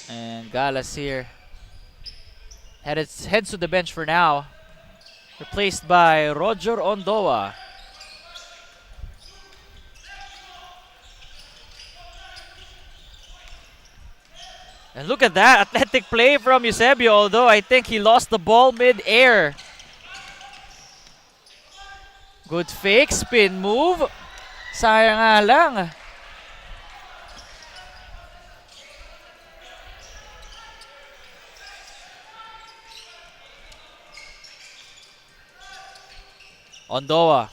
And Galas here. Heads to the bench for now. Replaced by Roger Ondoa. And look at that athletic play from Eusebio, although I think he lost the ball mid-air. Good fake, spin move. Sayang nga lang. Ondoa.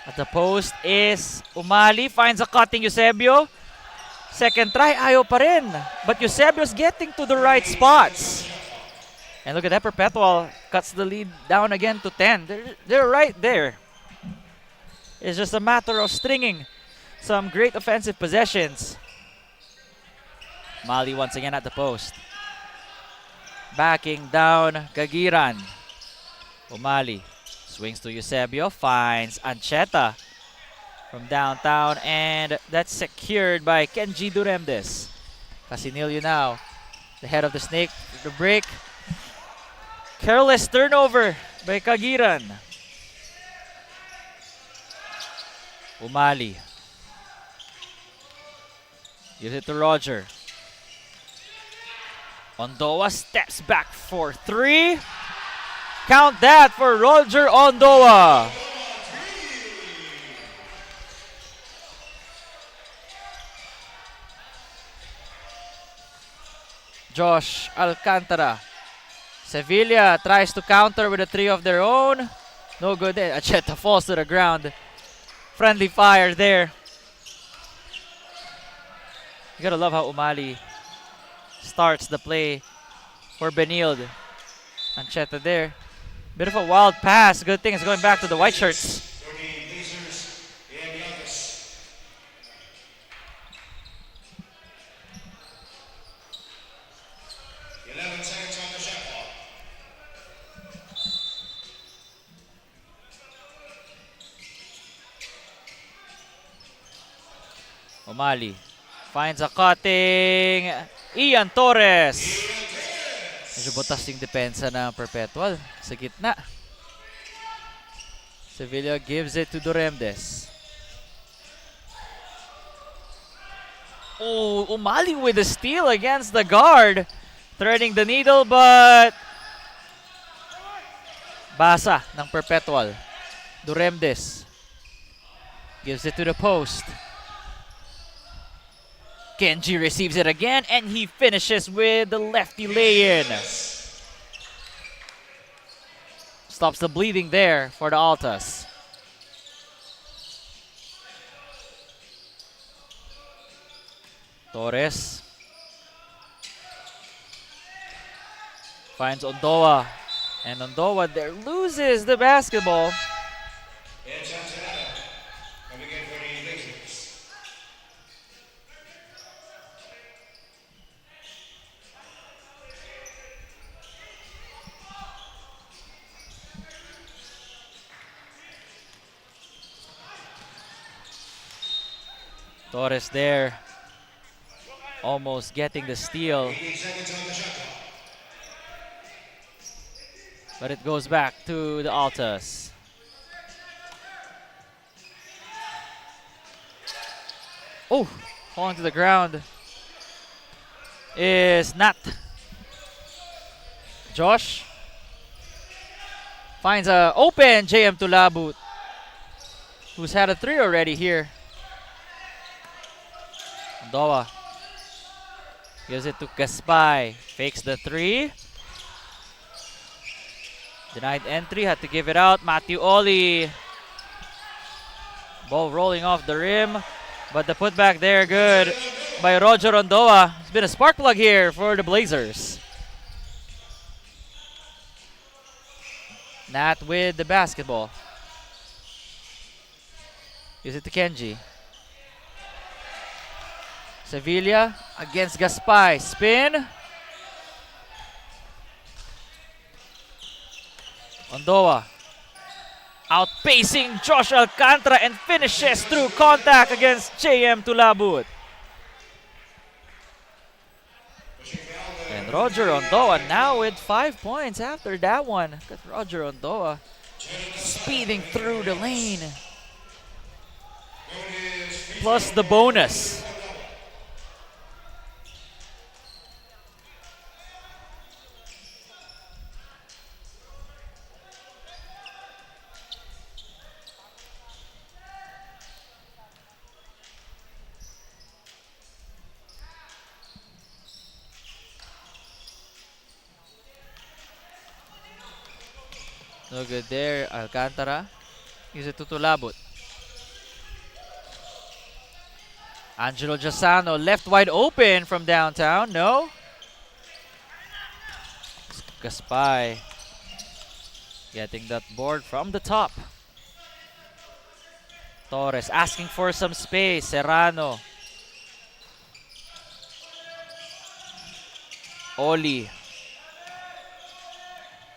At the post is Umali. Finds a cutting Eusebio. Second try, ayaw pa rin. But Eusebio's getting to the right spots. And look at that, Perpetual cuts the lead down again to 10. They're right there. It's just a matter of stringing some great offensive possessions. Mali once again at the post. Backing down Kagiran. Umali swings to Eusebio, finds Ancheta from downtown, and that's secured by Kenji Duremdes. Casinillo now, the head of the snake, the break. Careless turnover by Kagiran. Umali gives it to Roger. Ondoa steps back for 3. Count that for Roger Ondoa. Josh Alcantara. Sevilla tries to counter with a 3 of their own. No good there. Acheta falls to the ground. Friendly fire there. You gotta love how Umali starts the play for Benilde. Ancheta there. Bit of a wild pass. Good thing it's going back to the white shirts. Umali finds a cutting. Ian Torres. Medyo butas yung depensa ng Perpetual sa gitna. Sevilla gives it to Duremdes. Oh, Umali with a steal against the guard. Threading the needle, but basa ng Perpetual. Duremdes gives it to the post. Kenji receives it again, and he finishes with the lefty lay-in. Stops the bleeding there for the Altas. Torres finds Ondoa, and Ondoa there loses the basketball. Torres there, almost getting the steal. But it goes back to the Altas. Oh, falling to the ground is Nat. Josh finds a open JM Tulabut, who's had a 3 already here. Ondoa gives it to Gaspay. Fakes the 3. Denied entry, had to give it out. Matthew Oli. Ball rolling off the rim. But the putback there, good by Roger Ondoa. It's been a spark plug here for the Blazers. Nat with the basketball. Gives it to Kenji. Sevilla against Gaspay. Spin. Ondoa outpacing Josh Alcantara and finishes through contact against JM Tulabut. And Roger Ondoa now with 5 points after that one. Got Roger Ondoa speeding through the lane. Plus the bonus. No good there. Alcantara. Gives it to Tulabut. Angelo Giassano left wide open from downtown. No. Gaspay getting that board from the top. Torres asking for some space. Serrano. Oli.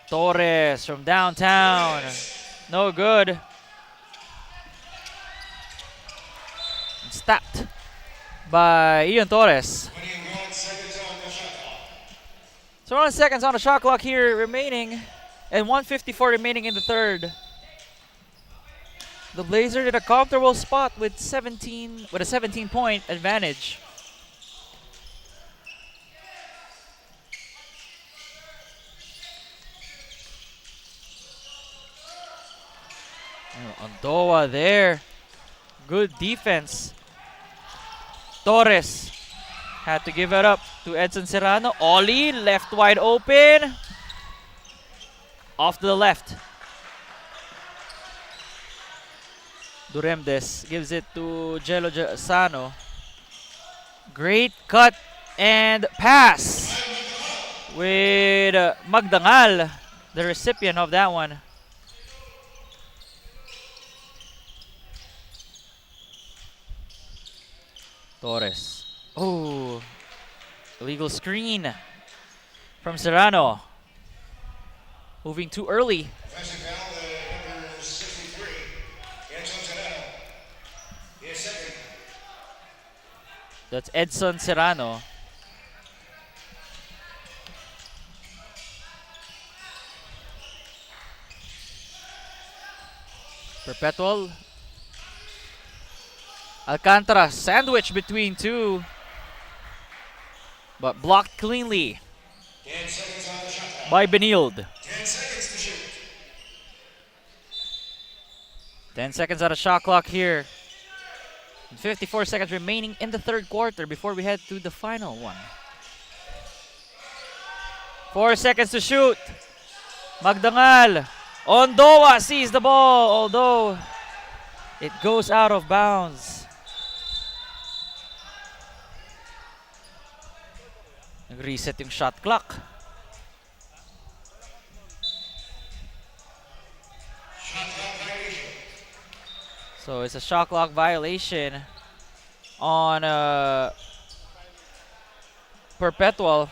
Torres from downtown. No good. Stopped by Ian Torres. So 1 seconds on the shot clock here remaining. And 1:54 remaining in the third. The Blazers in a comfortable spot with a 17-point advantage. Ondoa there. Good defense. Torres had to give it up to Edson Serrano. Oli left wide open. Off to the left. Duremdes gives it to Gelo Giassano. Great cut and pass with Magdangal, the recipient of that one. Torres. Oh, illegal screen from Serrano. Moving too early. Number 63, Edson Serrano. He is second. That's Edson Serrano. Perpetual. Alcantara sandwich between two, but blocked cleanly 10 seconds on the shot clock. by Benilde. 10 seconds to shoot. 10 seconds on the shot clock here. And 54 seconds remaining in the third quarter before we head to the final one. 4 seconds to shoot. Magdangal. Ondoa sees the ball, although it goes out of bounds. Nag-reset yung shot clock. Shot clock violation. So it's a shot clock violation on Perpetual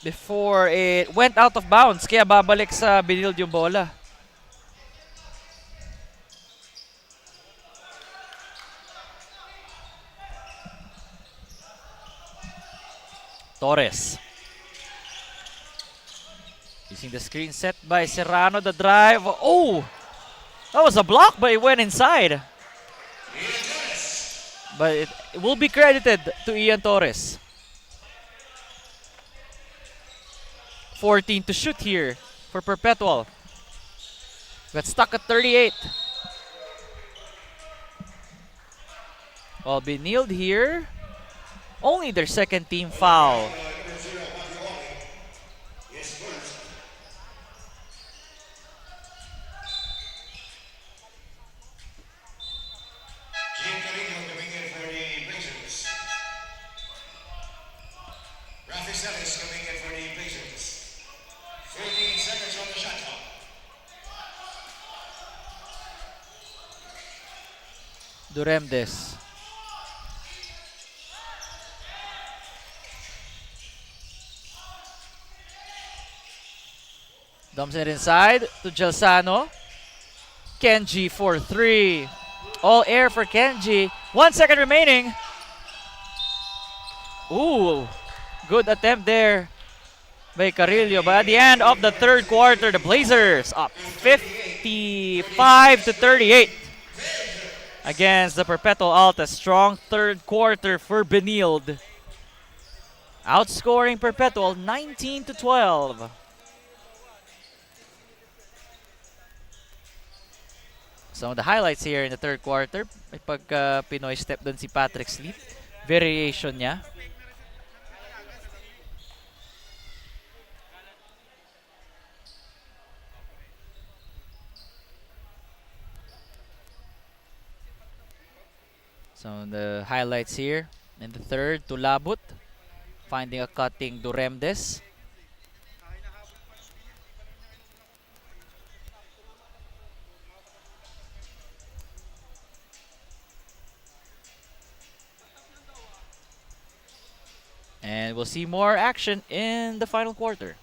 before it went out of bounds. Kaya babalik sa Benilde yung bola. Torres. Using the screen set by Serrano, the drive. Oh! That was a block, but it went inside. But it will be credited to Ian Torres. 14 to shoot here for Perpetual. Got stuck at 38. Well, Benilde here. Only their second team foul. Duremdes. Dumps it inside to Gelsano. Kenji for 3. All air for Kenji. 1 second remaining. Ooh, good attempt there by Carrillo. But at the end of the third quarter, the Blazers up 55-38 against the Perpetual Altas. Strong third quarter for Benilde, outscoring Perpetual 19-12. Some of the highlights here in the third quarter. May pagka Pinoy step dun si Patrick Sleep. Variation niya. Some of the highlights here in the third, Tulabut finding a cutting Duremdes. And we'll see more action in the final quarter.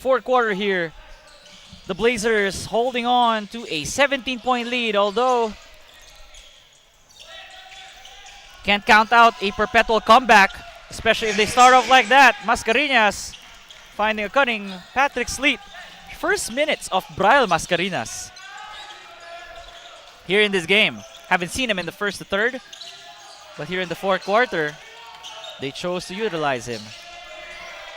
Fourth quarter here. The Blazers holding on to a 17-point lead, although can't count out a Perpetual comeback, especially if they start off like that. Mascarenas finding a cutting Patrick Sleep. First minutes of Brian Mascarenas here in this game. Haven't seen him in the first to third, but here in the fourth quarter, they chose to utilize him.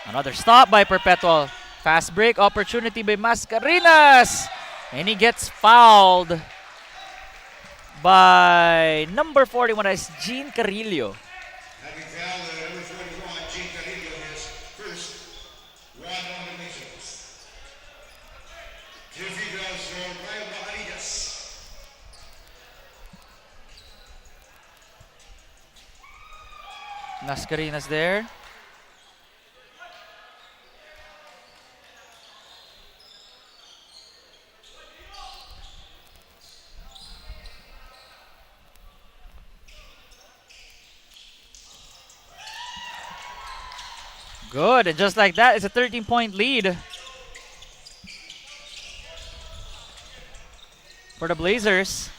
Another stop by Perpetual. Fast break opportunity by Mascarenas. And he gets fouled by number 41, as Gene Carrillo. Having fouled number 41, Gene Carrillo, his first one on the missions. 2 free throws for Brian Mascarenas. Mascarenas there. Good, and just like that, it's a 13-point lead for the Blazers.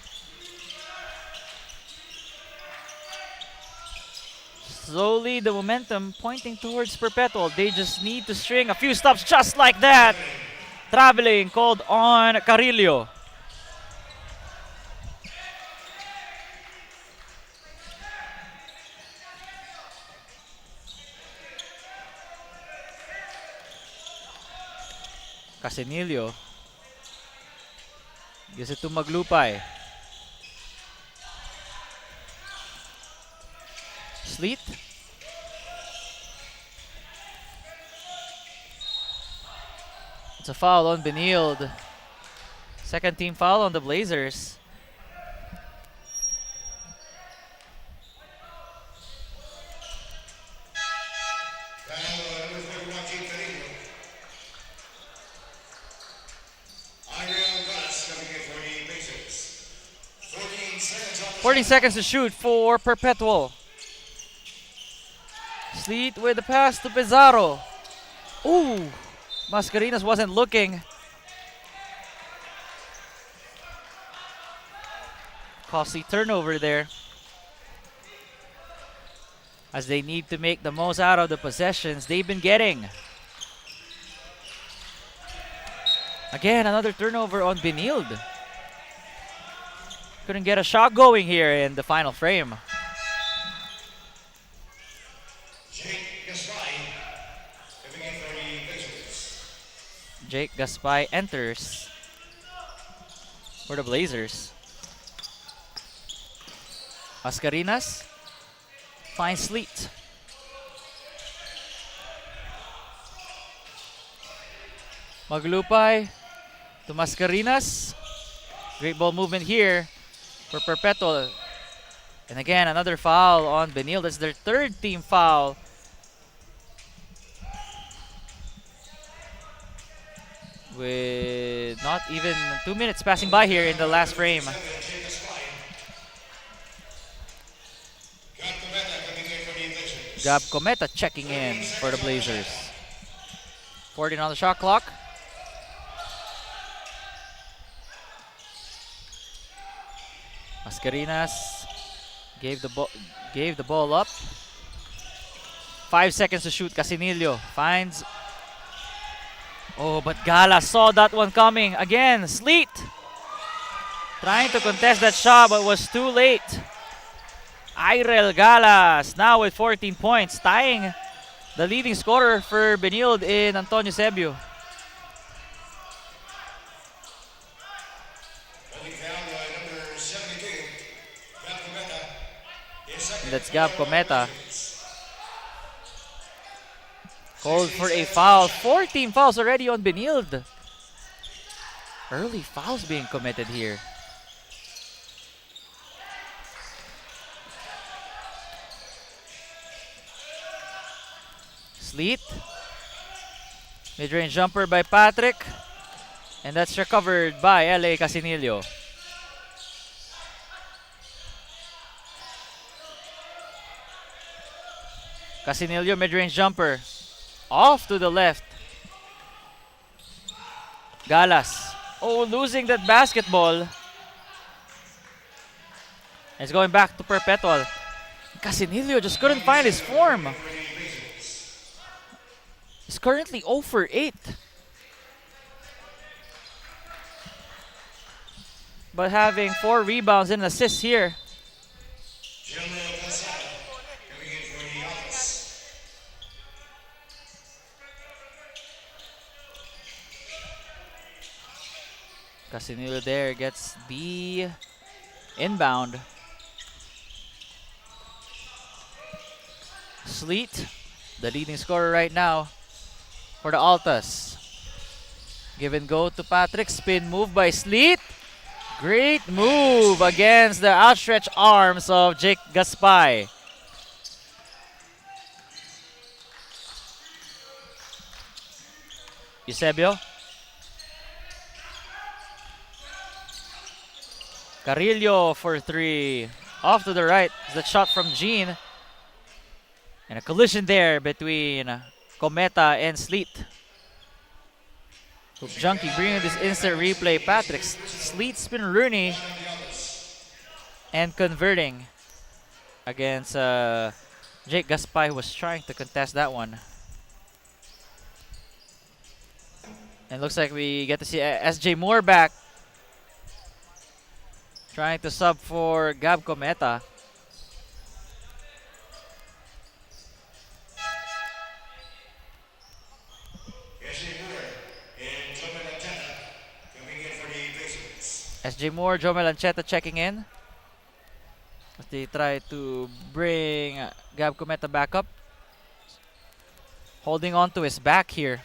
Slowly, the momentum pointing towards Perpetual. They just need to string a few stops just like that. Traveling called on Carrillo. Casenillo gives it to Maglupay. Sleet. It's a foul on Benilde. Second team foul on the Blazers. Foul number 41, Gene Carrillo. 14 seconds to shoot for Perpetual. Sleet with the pass to Pizarro. Ooh, Mascarenas wasn't looking. Costly turnover there. as they need to make the most out of the possessions they've been getting. Again, another turnover on Benilde. Couldn't get a shot going here in the final frame. Jake Gaspay enters for the Blazers. Mascarinas finds Sleet. Maglupay to Mascarinas. Great ball movement here for Perpetual. And again, another foul on Benilde. That's their third team foul. With not even 2 minutes passing by here in the last frame. Gab Cometa checking in for the Blazers. 14 on the shot clock. Mascarinas gave the ball up. 5 seconds to shoot. Casinillo finds. Oh, but Gala saw that one coming. Again, Sleet trying to contest that shot, but was too late. Irel Galas now with 14 points, tying the leading scorer for Benilde in Antonio Sebio. And that's Gab Cometa. Called for a foul. 14 fouls already on Benilde. Early fouls being committed here. Sleet. Mid-range jumper by Patrick. And that's recovered by L.A. Casinillo. Casinillo, mid-range jumper. Off to the left. Galas. Oh, losing that basketball. It's going back to Perpetual. Casinillo just couldn't find his form. He's currently 0 for 8. But having 4 rebounds and assists here. Casinillo there gets the inbound. Sleet, the leading scorer right now for the Altas. Give and go to Patrick. Spin move by Sleet. Great move against the outstretched arms of Jake Gaspay. Eusebio. Carrillo for 3. Off to the right. That shot from Jean. And a collision there between Cometa and Sleet. Hoop Junkie bringing this instant replay. Patrick Sleet spin Rooney and converting against Jake Gaspay, who was trying to contest that one. And looks like we get to see SJ Moore back, trying to sub for Gab Cometa. SJ Moore, Joe Melancheta checking in as they try to bring Gab Cometa back up. Holding on to his back here.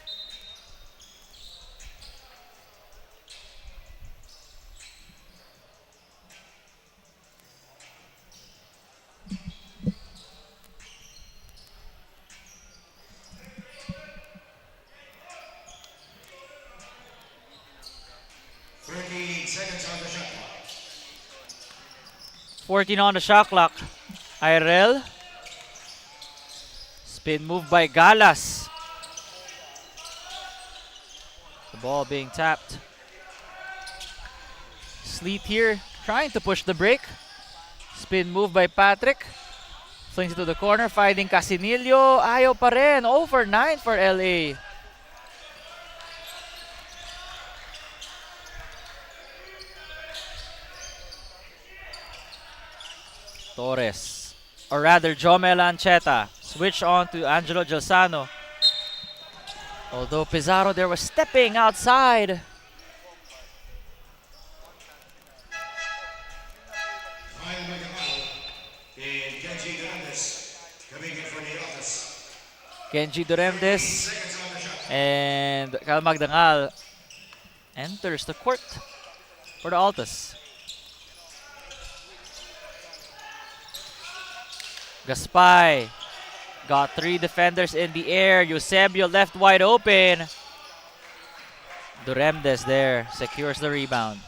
Seconds on the shot clock. 14 on the shot clock. Irel. Spin move by Galas. The ball being tapped. Sleet here trying to push the break. Spin move by Patrick. Flings it to the corner, finding Casinillo. Ayaw pa rin. 0 for 9 for LA. Torres. Or rather, Jomel Ancheta. Switch on to Angelo Gelsano. Although Pizarro there was stepping outside. Genji Duremdes and Cal Magdangal enters the court for the Altas. Gaspay got 3 defenders in the air. Eusebio left wide open. Duremdes there secures the rebound.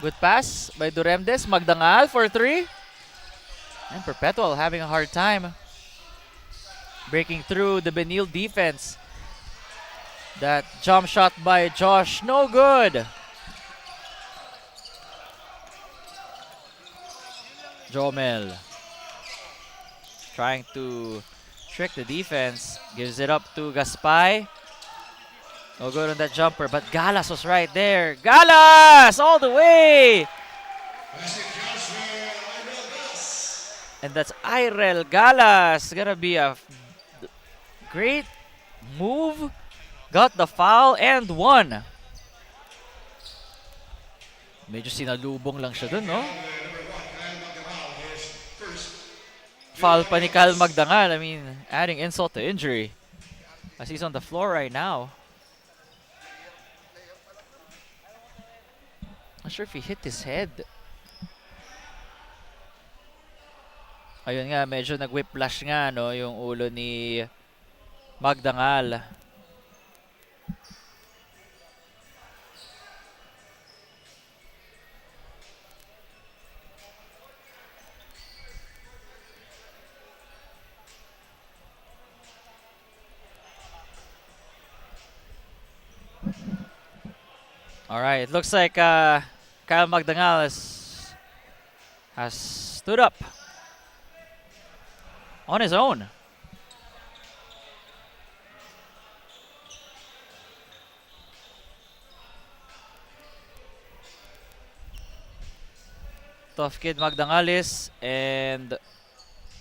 Good pass by Duremdes. Magdangal for 3. And Perpetual having a hard time breaking through the Benilde defense. That jump shot by Josh, no good. Jomel trying to trick the defense. Gives it up to Gaspay. No good on that jumper, but Galas was right there. Galas all the way. And that's Irel Galas. Gonna be a great move. Got the foul and won. Medyo sinalubong lang siya dun, no? Foul pa ni Cal Magdangal. I mean, adding insult to injury. As he's on the floor right now. Not sure if he hit his head. Ayun nga, medyo nag-whiplash nga, no, yung ulo ni Magdangal. Alright, it looks like Kyle Magdangal has stood up on his own. Tough kid Magdangalis, and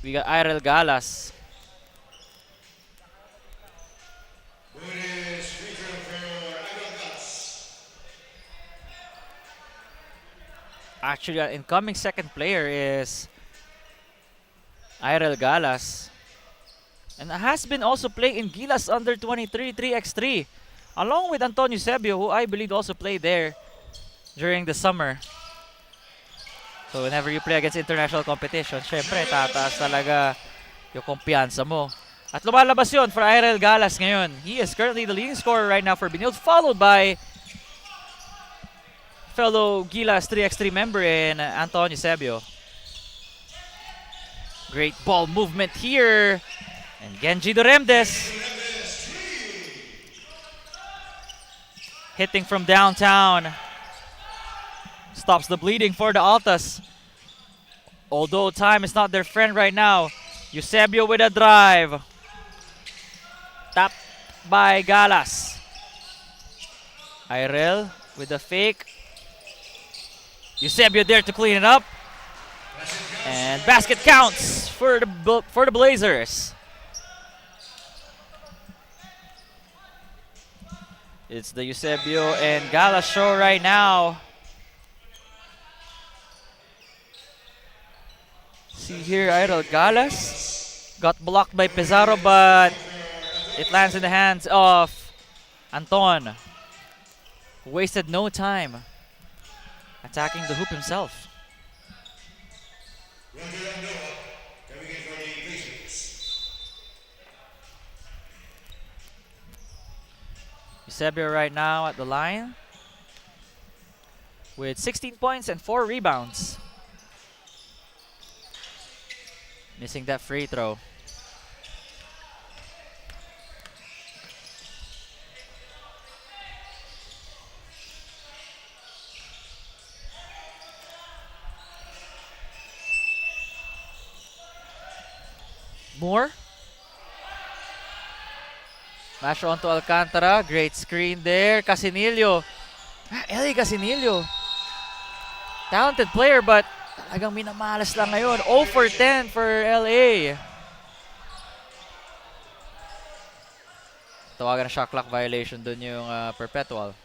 we got Irel Galas. Actually, our incoming second player is Irel Galas. And has been also playing in Gilas under 23 3x3. Along with Antonio Sebio, who I believe also played there during the summer. So whenever you play against international competition, syempre tataas talaga yung kumpiyansa mo. At lumalabas yun for Irel Galas ngayon. He is currently the leading scorer right now for Benilde, followed by fellow Gilas 3x3 member in Antonio Sebio. Great ball movement here. And Genji Duremdes hitting from downtown. Stops the bleeding for the Altas. Although time is not their friend right now. Eusebio with a drive. Tap by Galas. Irel with a fake. Eusebio there to clean it up. And basket counts for the Blazers. It's the Eusebio and Galas show right now. See here, Irel Galas got blocked by Pizarro, but it lands in the hands of Anton, who wasted no time attacking the hoop himself. Eusebio right now at the line with 16 points and 4 rebounds. Missing that free throw. Moore. Mash onto Alcantara. Great screen there. Casinillo. LA Casinillo. Talented player but talagang minamalas lang ngayon. 0 for 10 for LA. Tawagan na shot clock violation dun yung Perpetual.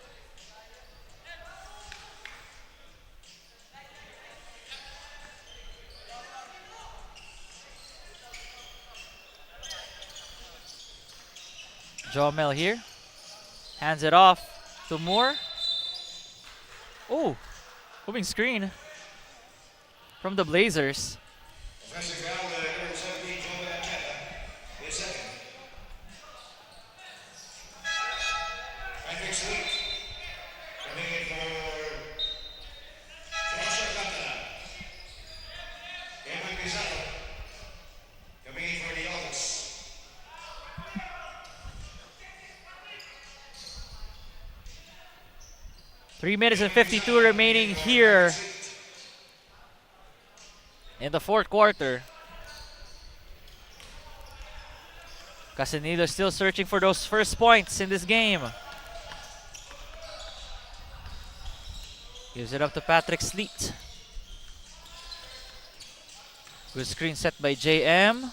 Jomel here. Hands it off to Moore. Oh, moving screen from the Blazers. Offensive foul, number 17, Joel Arteta. His second. Patrick Sweet. Coming in for Josh Alcantara. Evan Pizarro. Coming in for the Altas. 3 minutes and 52 remaining here in the fourth quarter. Casinillo still searching for those first points in this game. Gives it up to Patrick Sleet. Good screen set by JM.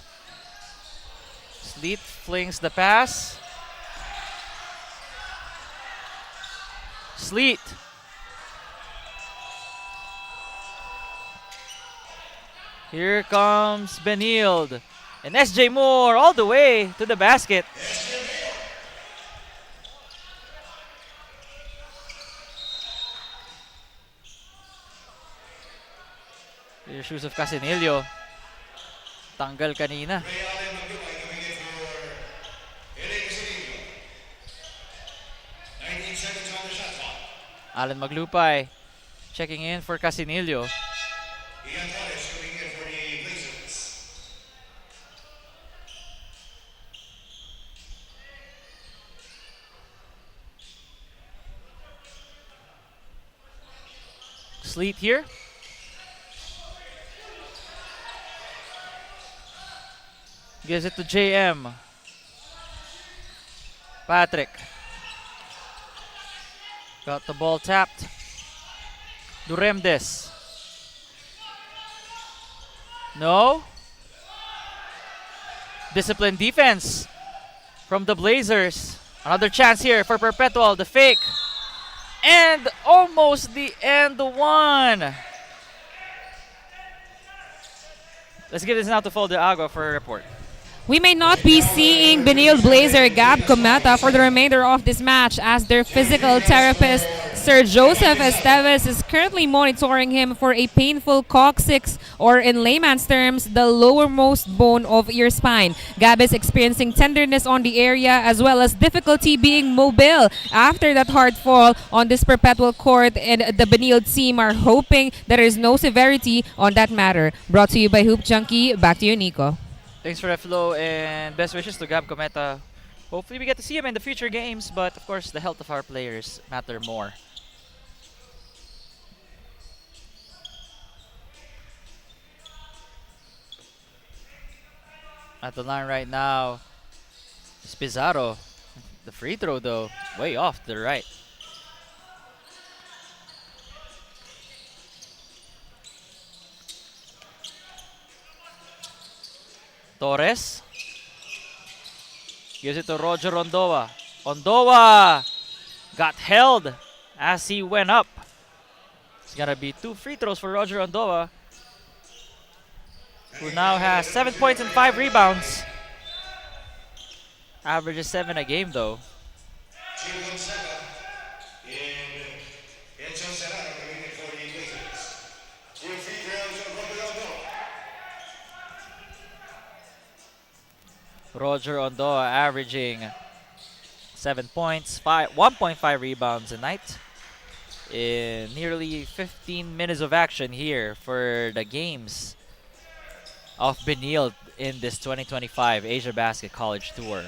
Sleet flings the pass. Sleet. Here comes Benilde. And SJ Moore all the way to the basket. The shoes of Casinillo. Tanggal kanina. Alan Maglupay checking in for Casinillo. Sleet here. Gives it to JM. Patrick. Got the ball tapped. Duremdes. No. Disciplined defense from the Blazers. Another chance here for Perpetual. The fake. And almost the end one. Let's give this now to Folder Agua for a report. We may not be seeing Benilde Blazer Gab Cometa for the remainder of this match as their physical therapist Sir Joseph Esteves is currently monitoring him for a painful coccyx, or in layman's terms, the lowermost bone of your spine. Gab is experiencing tenderness on the area as well as difficulty being mobile after that hard fall on this Perpetual court, and the Benilde team are hoping there is no severity on that matter. Brought to you by Hoop Junkie. Back to you, Nico. Thanks for that, Flo, and best wishes to Gab Cometa. Hopefully we get to see him in the future games, but of course the health of our players matter more. At the line right now is Pizarro. The free throw though, way off to the right. Torres gives it to Roger Ondoa. Ondoa got held as he went up. It's gonna be 2 free throws for Roger Ondoa, who now has 7 points and 5 rebounds. Averages 7 a game though. Roger Ondoa averaging 7 points, 1.5 rebounds a night in nearly 15 minutes of action here for the games of Benilde in this 2025 Asiabasket College Tour.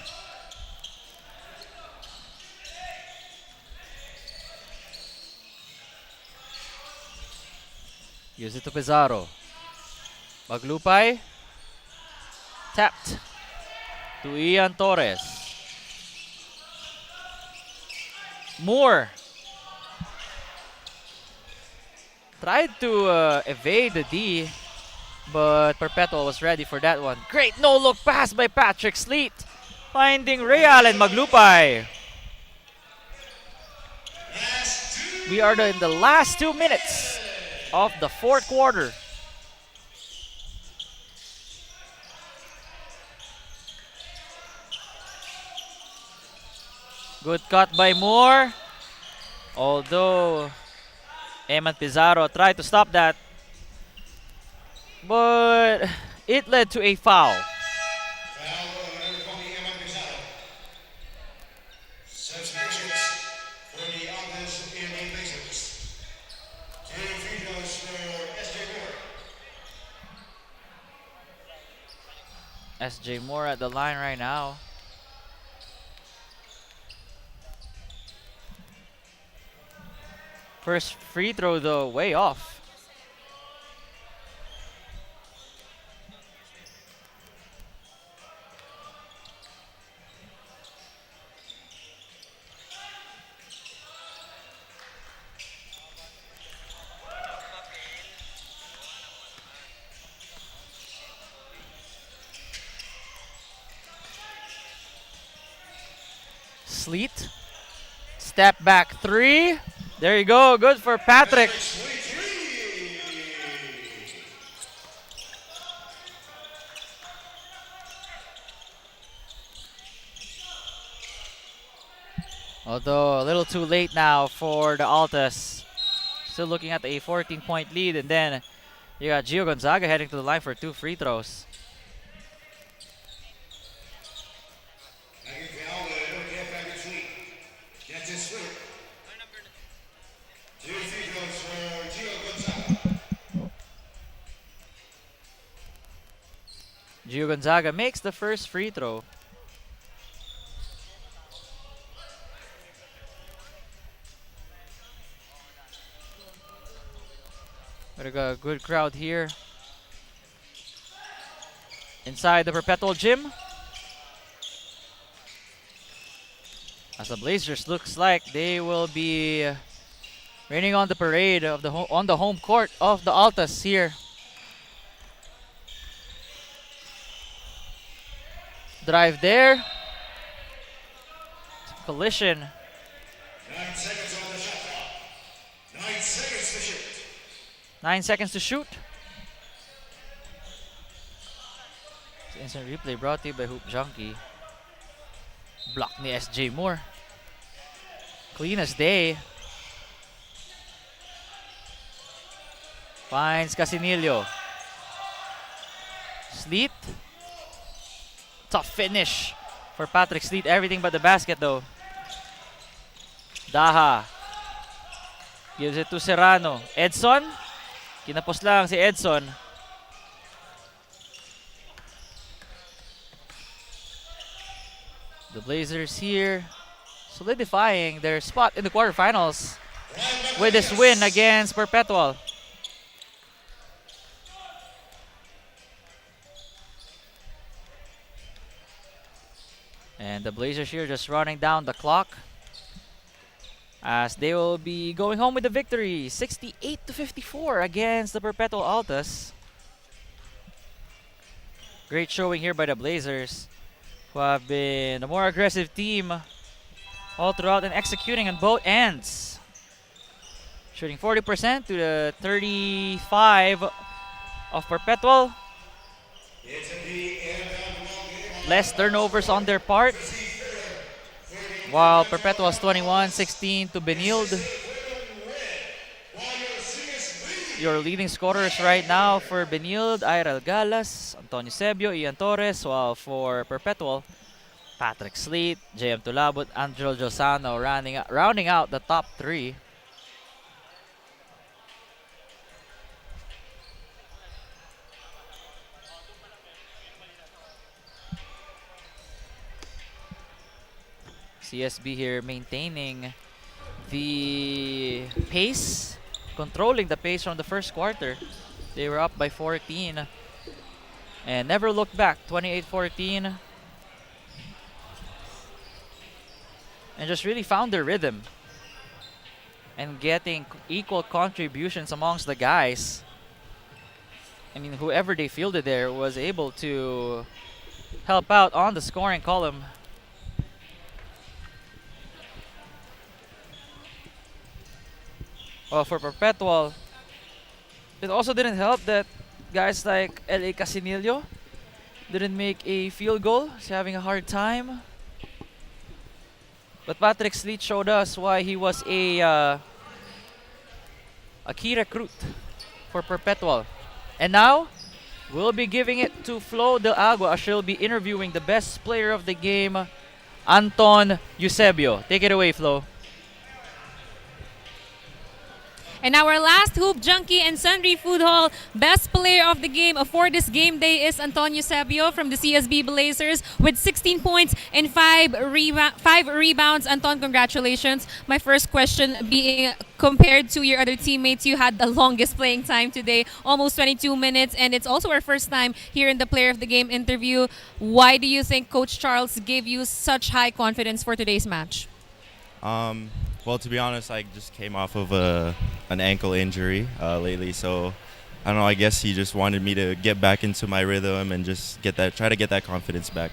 Gives it to Pizarro. Maglupay. Tapped to Ian Torres. Moore tried to evade the D, but Perpetual was ready for that one. Great no-look pass by Patrick Sleet, finding Real and Maglupay. We are in the last 2 minutes of the fourth quarter. Good cut by Moore. Although Eman Pizarro tried to stop that, but it led to a foul. Foul number 20, Eman Pizarro. Substitutions for the Altas and the Blazers. 2 free throws for SJ Moore. SJ Moore at the line right now. First free throw though, way off. Sleet. Step back three. There you go. Good for Patrick. Although a little too late now for the Altas. Still looking at a 14-point lead, and then you got Gio Gonzaga heading to the line for 2 free throws. Gio Gonzaga makes the first free throw. We got a good crowd here inside the Perpetual Gym, as the Blazers looks like they will be raining on the parade of on the home court of the Altas here. Drive there. Collision. 9 seconds on the shot clock. 9 seconds to shoot. 9 seconds to shoot. Instant replay brought to you by Hoop Junkie. Block ni SJ Moore. Clean as day. Finds Casinillo. Sleet. Tough finish for Patrick Sleet. Everything but the basket though. Daha. Gives it to Serrano. Edson. Kinapos lang si Edson. The Blazers here solidifying their spot in the quarterfinals with this win against Perpetual. And the Blazers here just running down the clock as they will be going home with the victory, 68-54 against the Perpetual Altas. Great showing here by the Blazers, who have been a more aggressive team all throughout and executing on both ends. Shooting 40% to the 35 of Perpetual. Less turnovers on their part, while Perpetual's 21-16 to Benilde. Your leading scorers right now for Benilde, Irel Galas, Antonio Sebio, Ian Torres, while for Perpetual, Patrick Sleet, JM Tulabut, Angelo Josano rounding out the top 3. CSB here maintaining the pace, controlling the pace from the first quarter. They were up by 14. and never looked back. 28-14. And just really found their rhythm. And getting equal contributions amongst the guys. I mean, whoever they fielded there was able to help out on the scoring column. Well, for Perpetual, it also didn't help that guys like L.A. Casinillo didn't make a field goal. He's having a hard time. But Patrick Sleet showed us why he was a key recruit for Perpetual. And now, we'll be giving it to Flo Del Agua as she'll be interviewing the best player of the game, Anton Eusebio. Take it away, Flo. And our last Hoop Junkie and Sundry Food Hall best player of the game for this game day is Antonio Sabio from the CSB Blazers with 16 points and 5 rebounds. Anton, congratulations. My first question being, compared to your other teammates, you had the longest playing time today, almost 22 minutes, and it's also our first time here in the player of the game interview. Why do you think Coach Charles gave you such high confidence for today's match? Well, to be honest, I just came off of an ankle injury lately, so I don't know. I guess he just wanted me to get back into my rhythm and just try to get that confidence back.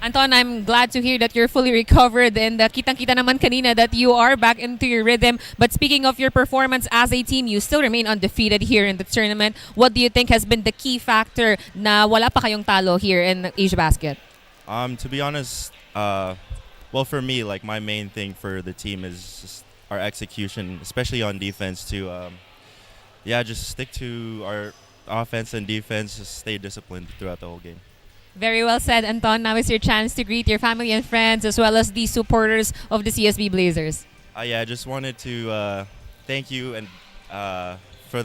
Anton, I'm glad to hear that you're fully recovered, and kitang-kita naman kanina that you are back into your rhythm. But speaking of your performance as a team, you still remain undefeated here in the tournament. What do you think has been the key factor na wala pa kayong talo here in Asiabasket? To be honest, well, for me, like my main thing for the team is just our execution, especially on defense. Just stick to our offense and defense. Just stay disciplined throughout the whole game. Very well said, Anton. Now is your chance to greet your family and friends as well as the supporters of the CSB Blazers. I just wanted to thank you and from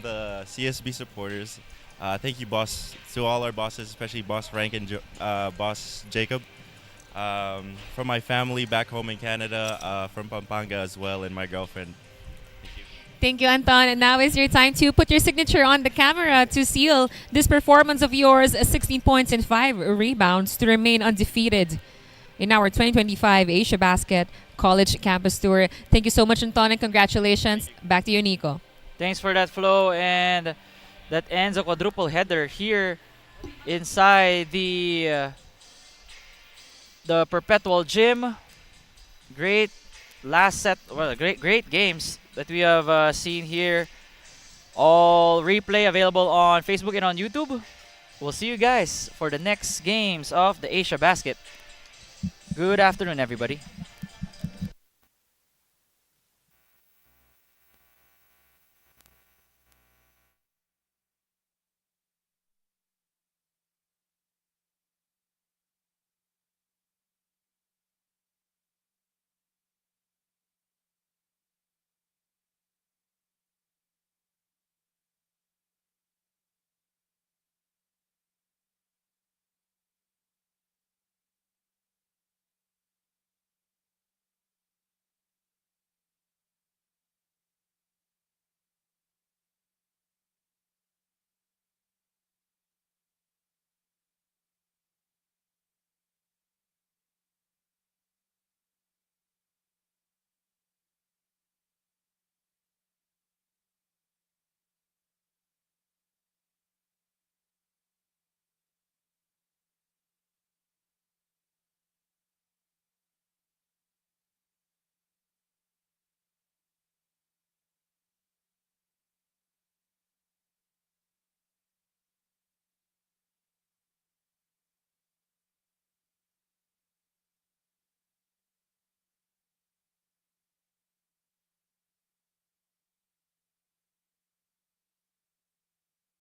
the CSB supporters. Thank you, boss, to all our bosses, especially Boss Frank and Boss Jacob. From my family back home in Canada, from Pampanga as well, and my girlfriend. Thank you, Anton. And now is your time to put your signature on the camera to seal this performance of yours, 16 points and 5 rebounds to remain undefeated in our 2025 Asiabasket College Campus Tour. Thank you so much, Anton, and congratulations. Back to you, Nico. Thanks for that, Flo. And that ends a quadruple header here inside the Perpetual Gym. Great last set, well, great games that we have seen here. All replay available on Facebook and on YouTube. We'll see you guys for the next games of the Asiabasket. Good afternoon, everybody.